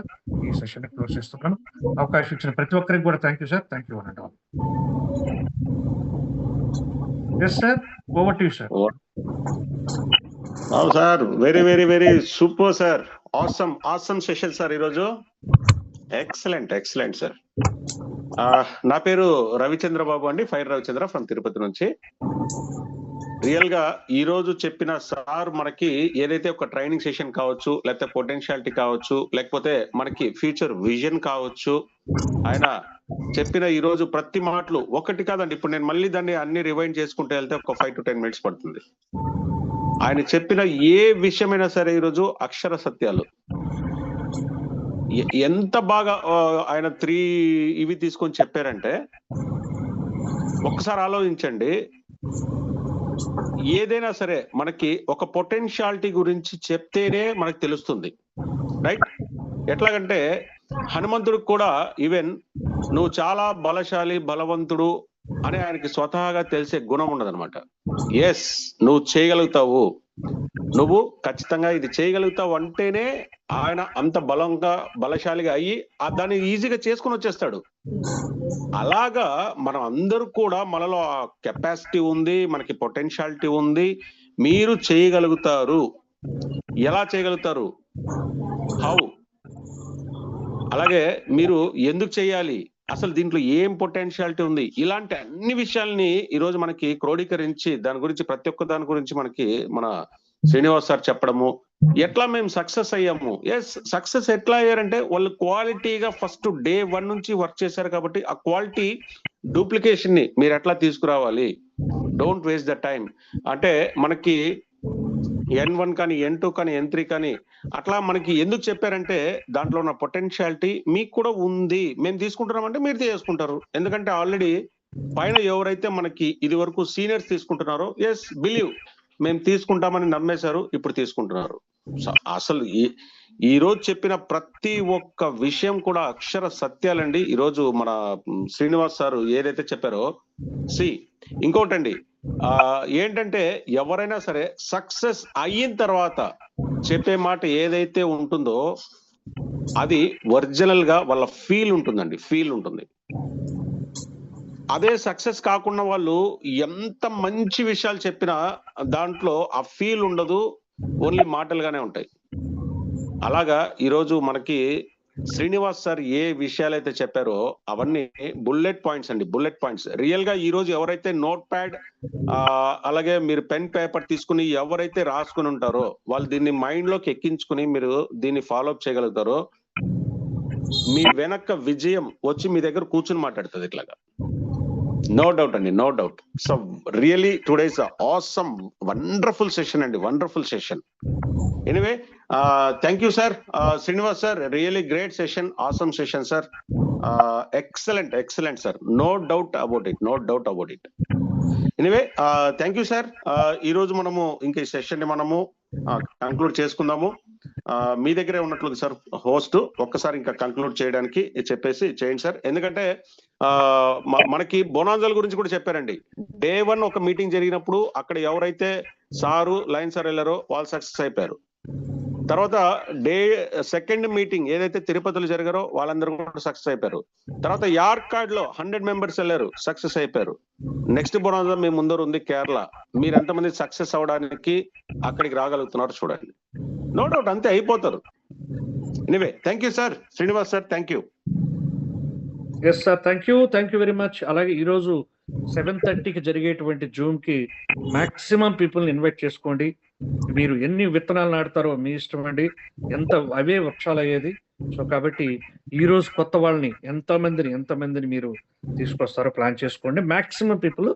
ఈ సెషన్ క్లోజ్ చేస్తున్నాను. అవకాశం ఇచ్చిన ప్రతి ఒక్కరికి కూడా thank you sir. Thank you అనండి. Yes sir, over to you sir. అవును sir, very very very super sir. Awesome session sir ఈరోజు. Excellent sir. నా పేరు రవిచంద్ర బాబు అండి, ఫైర్ రవిచంద్ర ఫ్రమ్ తిరుపతి నుంచి. రియల్ గా ఈ రోజు చెప్పిన సార్ మనకి ఏదైతే ఒక ట్రైనింగ్ సెషన్ కావచ్చు, లేకపోతే పొటెన్షియాలిటీ కావచ్చు, లేకపోతే మనకి ఫ్యూచర్ విజన్ కావచ్చు, ఆయన చెప్పిన ఈ రోజు ప్రతి మాటలు ఒకటి కాదండి. ఇప్పుడు నేను మళ్ళీ దాన్ని అన్ని రివైండ్ చేసుకుంటూ వెళ్తే ఒక 5 to 10 minutes పడుతుంది. ఆయన చెప్పిన ఏ విషయమైనా సరే ఈరోజు అక్షర సత్యాలు. ఎంత బాగా ఆయన 3 ఇవి తీసుకొని చెప్పారంటే ఒక్కసారి ఆలోచించండి. ఏదైనా సరే మనకి ఒక పొటెన్షియాలిటీ గురించి చెప్తేనే మనకు తెలుస్తుంది, రైట్? ఎట్లాగంటే హనుమంతుడికి కూడా ఈవెన్ నువ్వు చాలా బలశాలి బలవంతుడు అని ఆయనకి స్వతహాగా తెలిసే గుణం ఉండదన్నమాట. ఎస్, నువ్వు చేయగలుగుతావు, నువ్వు ఖచ్చితంగా ఇది చేయగలుగుతావు అంటేనే ఆయన అంత బలశాలిగా అయ్యి దాన్ని ఈజీగా చేసుకుని వచ్చేస్తాడు. అలాగా మనం అందరూ కూడా మనలో ఆ కెపాసిటీ ఉంది, మనకి పొటెన్షియాలిటీ ఉంది. మీరు చేయగలుగుతారు. ఎలా చేయగలుగుతారు? హౌ? అలాగే మీరు ఎందుకు చేయాలి అసలు దీంట్లో ఏం పొటెన్షియాలిటీ ఉంది, ఇలాంటి అన్ని విషయాల్ని ఈరోజు మనకి క్రోడీకరించి దాని గురించి ప్రతి ఒక్క దాని గురించి మనకి మన శ్రీనివాస్ సార్ చెప్పడము, ఎట్లా మేము సక్సెస్ అయ్యాము. ఎస్, సక్సెస్ ఎట్లా అయ్యారంటే వాళ్ళు క్వాలిటీగా ఫస్ట్ డే 1 నుంచి వర్క్ చేశారు కాబట్టి ఆ క్వాలిటీ డూప్లికేషన్ ని మీరు ఎట్లా తీసుకురావాలి, డోంట్ వేస్ట్ ద టైం. అంటే మనకి N1 కానీ N2 కానీ N3 కానీ అట్లా మనకి ఎందుకు చెప్పారంటే దాంట్లో ఉన్న పొటెన్షియాలిటీ మీకు కూడా ఉంది, మేము తీసుకుంటున్నామంటే మీరు చేసుకుంటారు. ఎందుకంటే ఆల్రెడీ పైన ఎవరైతే మనకి ఇది వరకు సీనియర్స్ తీసుకుంటున్నారో ఎస్ బిలీవ్ మేము తీసుకుంటామని నమ్మేశారు, ఇప్పుడు తీసుకుంటున్నారు. అసలు ఈ రోజు చెప్పిన ప్రతి ఒక్క విషయం కూడా అక్షర సత్యాలండి. ఈ రోజు మన శ్రీనివాస్ సార్ ఏదైతే చెప్పారో ఇంకోటండి, ఏంటంటే ఎవరైనా సరే సక్సెస్ అయిన తర్వాత చెప్పే మాట ఏదైతే ఉంటుందో అది ఒరిజినల్ గా వాళ్ళ ఫీల్ ఉంటుందండి, ఫీల్ ఉంటుంది. అదే సక్సెస్ కాకుండా వాళ్ళు ఎంత మంచి విషయాలు చెప్పినా దాంట్లో ఆ ఫీల్ ఉండదు, ఓన్లీ మాటలుగానే ఉంటాయి. అలాగా ఈరోజు మనకి శ్రీనివాస్ సార్ ఏ విషయాలైతే చెప్పారో అవన్నీ బుల్లెట్ పాయింట్స్ అండి, బుల్లెట్ పాయింట్స్. రియల్ గా ఈ రోజు ఎవరైతే నోట్ ప్యాడ్ అలాగే మీరు పెన్ పేపర్ తీసుకుని ఎవరైతే రాసుకుని ఉంటారో వాళ్ళు దీన్ని మైండ్ లోకి ఎక్కించుకుని మీరు దీన్ని ఫాలో అప్ చేయగలుగుతారో మీ వెనక విజయం వచ్చి మీ దగ్గర కూర్చుని మాట్లాడుతుంది ఇట్లాగా. నో డౌట్ అండి, no doubt. So really today's awesome wonderful session అండి, wonderful session. Anyway thank you sir, Srinivas sir, really great session, awesome session sir, excellent excellent sir, no doubt about it, no doubt about it. Anyway thank you sir. ఈ రోజు మనము ఇంకా ఈ session ని మనము conclude చేసుకుందాము. మీ దగ్గరే ఉన్నట్లుంది సార్ హోస్ట్, ఒక్కసారి ఇంకా కంక్లూడ్ చేయడానికి చెప్పేసి చేయండి సార్. ఎందుకంటే మనకి బొనాంజాల గురించి కూడా చెప్పారండి. డే 1 ఒక మీటింగ్ జరిగినప్పుడు అక్కడ ఎవరైతే సారు లైన్ సార్ వెళ్ళారో వాళ్ళు సక్సెస్ అయిపోయారు. తర్వాత డే 2nd మీటింగ్ ఏదైతే తిరుపతిలో జరిగారో వాళ్ళందరూ కూడా సక్సెస్ అయిపోయారు. తర్వాత యార్కాడ్ లో 100 మెంబర్స్ వెళ్ళారు, సక్సెస్ అయిపోయారు. నెక్స్ట్ బొనాంజా మీ ముందర ఉంది కేరళ. మీరు ఎంతమంది సక్సెస్ అవడానికి అక్కడికి రాగలుగుతున్నారు చూడండి. నో డౌట్ అంతే అయిపోతారు. Anyway thank you sir, Srinivas sir, thank you. Yes sir, thank you very much. అలాగే ఈరోజు 7:30కి జరిగేటువంటి జూమ్ కి మాక్సిమం పీపుల్ని ఇన్వైట్ చేసుకోండి. మీరు ఎన్ని విత్తనాలు నాటుతారో మీ ఇష్టం అండి, ఎంత అవే వృక్షాలు అయ్యేది. సో కాబట్టి ఈ రోజు కొత్త వాళ్ళని ఎంతమందిని మీరు తీసుకొస్తారో ప్లాన్ చేసుకోండి. మాక్సిమం పీపుల్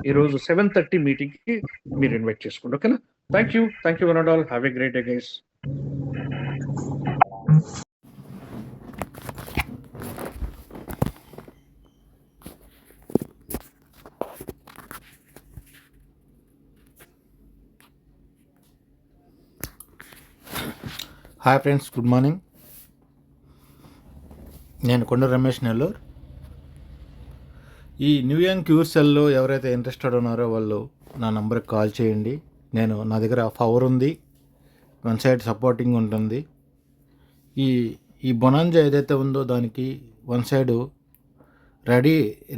ఈ రోజు 7:30 మీటింగ్ కి మీరు ఇన్వైట్ చేసుకోండి. ఓకేనా? Thank you one and all. Have a great day guys. Hi friends, good morning. నేను కొండ రమేష్, నెల్లూరు. ఈ న్యూ యంగ్ క్యూర్ సెల్లో ఎవరైతే ఇంట్రెస్టెడ్ ఉన్నారో వాళ్ళు నా నంబర్కి కాల్ చేయండి. నా దగ్గర పవర్ ఉంది, 1 సైడ్ సపోర్టింగ్ ఉంటుంది. ఈ బొనాంజా ఏదైతే ఉందో దానికి 1 సైడు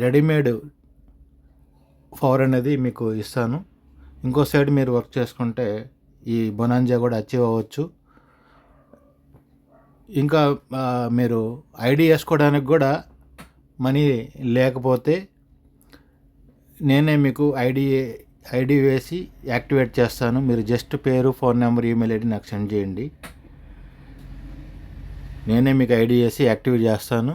రెడీమేడ్ పవర్ అనేది మీకు ఇస్తాను. ఇంకో సైడ్ మీరు వర్క్ చేసుకుంటే ఈ బొనాంజా కూడా అచీవ్ అవ్వచ్చు. ఇంకా మీరు ఐడి వేసుకోవడానికి కూడా మనీ లేకపోతే నేనే మీకు ఐడి వేసి యాక్టివేట్ చేస్తాను. మీరు జస్ట్ పేరు, ఫోన్ నెంబర్, ఈమెయిల్ ఐడి నాకు సెండ్ చేయండి. నేనే మీకు ఐడి వేసి యాక్టివేట్ చేస్తాను.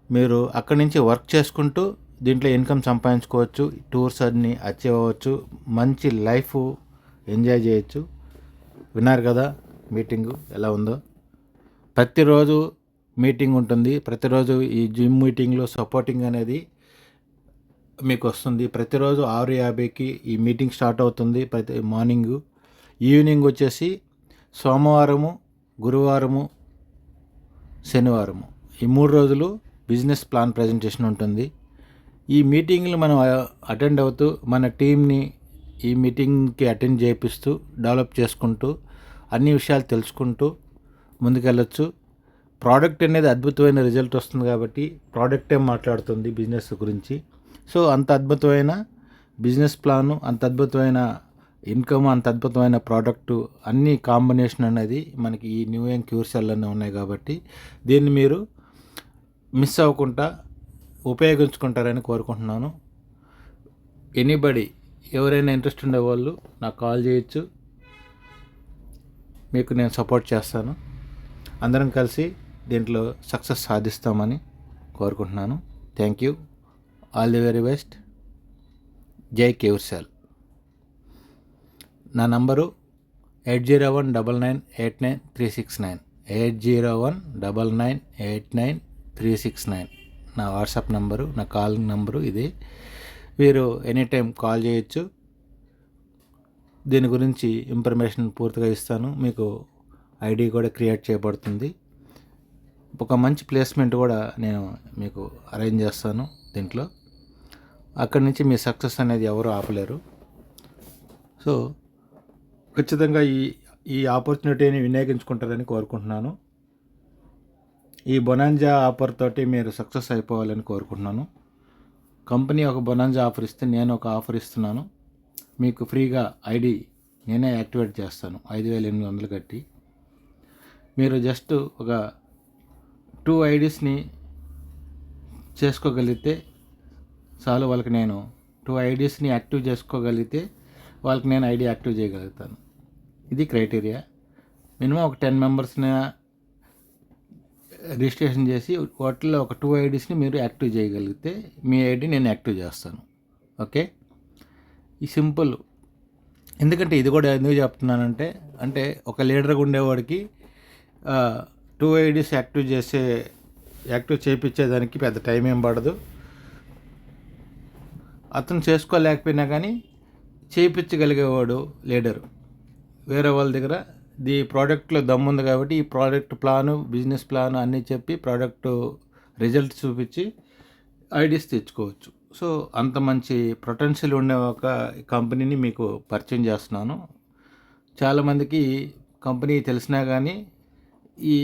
మీరు అక్కడి నుంచి వర్క్ చేసుకుంటూ దీంట్లో ఇన్కమ్ సంపాదించుకోవచ్చు, టూర్స్ అన్నీ అచీవ్ అవ్వచ్చు, మంచి లైఫ్ ఎంజాయ్ చేయొచ్చు. విన్నారు కదా మీటింగు ఎలా ఉందో. ప్రతిరోజు మీటింగ్ ఉంటుంది. ప్రతిరోజు ఈ జిమ్ మీటింగ్లో సపోర్టింగ్ అనేది మీకు వస్తుంది. ప్రతిరోజు 6:50కి ఈ మీటింగ్ స్టార్ట్ అవుతుంది. ప్రతి మార్నింగు. ఈవినింగ్ వచ్చేసి సోమవారము, గురువారము, శనివారము ఈ 3 రోజులు బిజినెస్ ప్లాన్ ప్రజెంటేషన్ ఉంటుంది. ఈ మీటింగ్లు మనం అటెండ్ అవుతూ మన టీంని ఈ మీటింగ్కి అటెండ్ చేపిస్తూ డెవలప్ చేసుకుంటూ అన్ని విషయాలు తెలుసుకుంటూ ముందుకెళ్ళొచ్చు. ప్రోడక్ట్ అనేది అద్భుతమైన రిజల్ట్ వస్తుంది కాబట్టి ప్రోడక్టే మాట్లాడుతుంది బిజినెస్ గురించి. సో అంత అద్భుతమైన బిజినెస్ ప్లాను, అంత అద్భుతమైన ఇన్కమ్, అంత అద్భుతమైన ప్రోడక్టు అన్ని కాంబినేషన్ అనేది మనకి ఈ న్యూ యంగ్ క్యూర్ సెల్ అన్నీ ఉన్నాయి కాబట్టి దీన్ని మీరు మిస్ అవ్వకుండా ఉపయోగించుకుంటారని కోరుకుంటున్నాను. ఎనీబడి ఎవరైనా ఇంట్రెస్ట్ ఉండేవాళ్ళు నాకు కాల్ చేయొచ్చు, మీకు నేను సపోర్ట్ చేస్తాను. అందరం కలిసి దీంట్లో సక్సెస్ సాధిస్తామని కోరుకుంటున్నాను. Thank you. All the very best. జై కేవ్సెల్. నా నంబరు 8019989369 8019989369 నా వాట్సాప్ నంబరు, నా కాలింగ్ నంబరు ఇది. మీరు ఎనీ టైం కాల్ చేయొచ్చు. దీని గురించి ఇన్ఫర్మేషన్ పూర్తిగా ఇస్తాను. మీకు ఐడి కూడా క్రియేట్ చేయబడుతుంది. ఒక మంచి ప్లేస్మెంట్ కూడా నేను మీకు అరేంజ్ చేస్తాను దీంట్లో. అక్కడి నుంచి మీ సక్సెస్ అనేది ఎవరు ఆపలేరు. సో ఖచ్చితంగా ఈ ఆపర్చునిటీని వినియోగించుకుంటారని కోరుకుంటున్నాను. ఈ బొనాంజా ఆఫర్ తోటి మీరు సక్సెస్ అయిపోవాలని కోరుకుంటున్నాను. కంపెనీ ఒక బొనాంజా ఆఫర్ ఇస్తే నేను ఒక ఆఫర్ ఇస్తున్నాను. మీకు ఫ్రీగా ఐడి నేనే యాక్టివేట్ చేస్తాను 5,800 కట్టి. మీరు జస్ట్ ఒక 2 ఐడీస్ని చేసుకోగలిగితే చాలు. వాళ్ళకి నేను 2 ఐడీస్ని యాక్టివ్ చేసుకోగలిగితే వాళ్ళకి నేను ఐడి యాక్టివ్ చేయగలుగుతాను. ఇది క్రైటీరియా. మినిమం ఒక 10 మెంబర్స్ని రిజిస్ట్రేషన్ చేసి వాటిల్లో ఒక 2 ఐడీస్ని మీరు యాక్టివ్ చేయగలిగితే మీ ఐడి నేను యాక్టివ్ చేస్తాను. ఓకే, ఈ సింపుల్. ఎందుకంటే ఇది కూడా ఎందుకు చెప్తున్నానంటే, ఒక లీడర్గా ఉండేవాడికి 2 ఐడీస్ యాక్టివ్ చేయించేదానికి పెద్ద టైం ఏం పడదు. అతను చేసుకోలేకపోయినా కానీ చేయించగలిగేవాడు లీడరు. వేరే వాళ్ళ దగ్గర ఈ ప్రోడక్ట్లో దమ్ముంది కాబట్టి ఈ ప్రోడక్ట్ ప్లాను, బిజినెస్ ప్లాను అన్నీ చెప్పి ప్రోడక్ట్ రిజల్ట్ చూపించి ఐడీస్ తెచ్చుకోవచ్చు. సో అంత మంచి పొటెన్షియల్ ఉండే ఒక కంపెనీని మీకు పరిచయం చేస్తున్నాను. చాలామందికి కంపెనీ తెలిసినా కానీ ఈ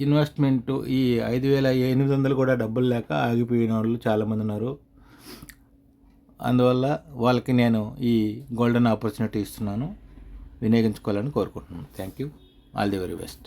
ఇన్వెస్ట్మెంట్ ఈ 5,800 కూడా డబ్బులు లేక ఆగిపోయిన వాళ్ళు చాలామంది ఉన్నారు. అందువల్ల వాళ్ళకి నేను ఈ గోల్డెన్ ఆపర్చునిటీ ఇస్తున్నాను, వినియోగించుకోవాలని కోరుకుంటున్నాను. Thank you. All the very best.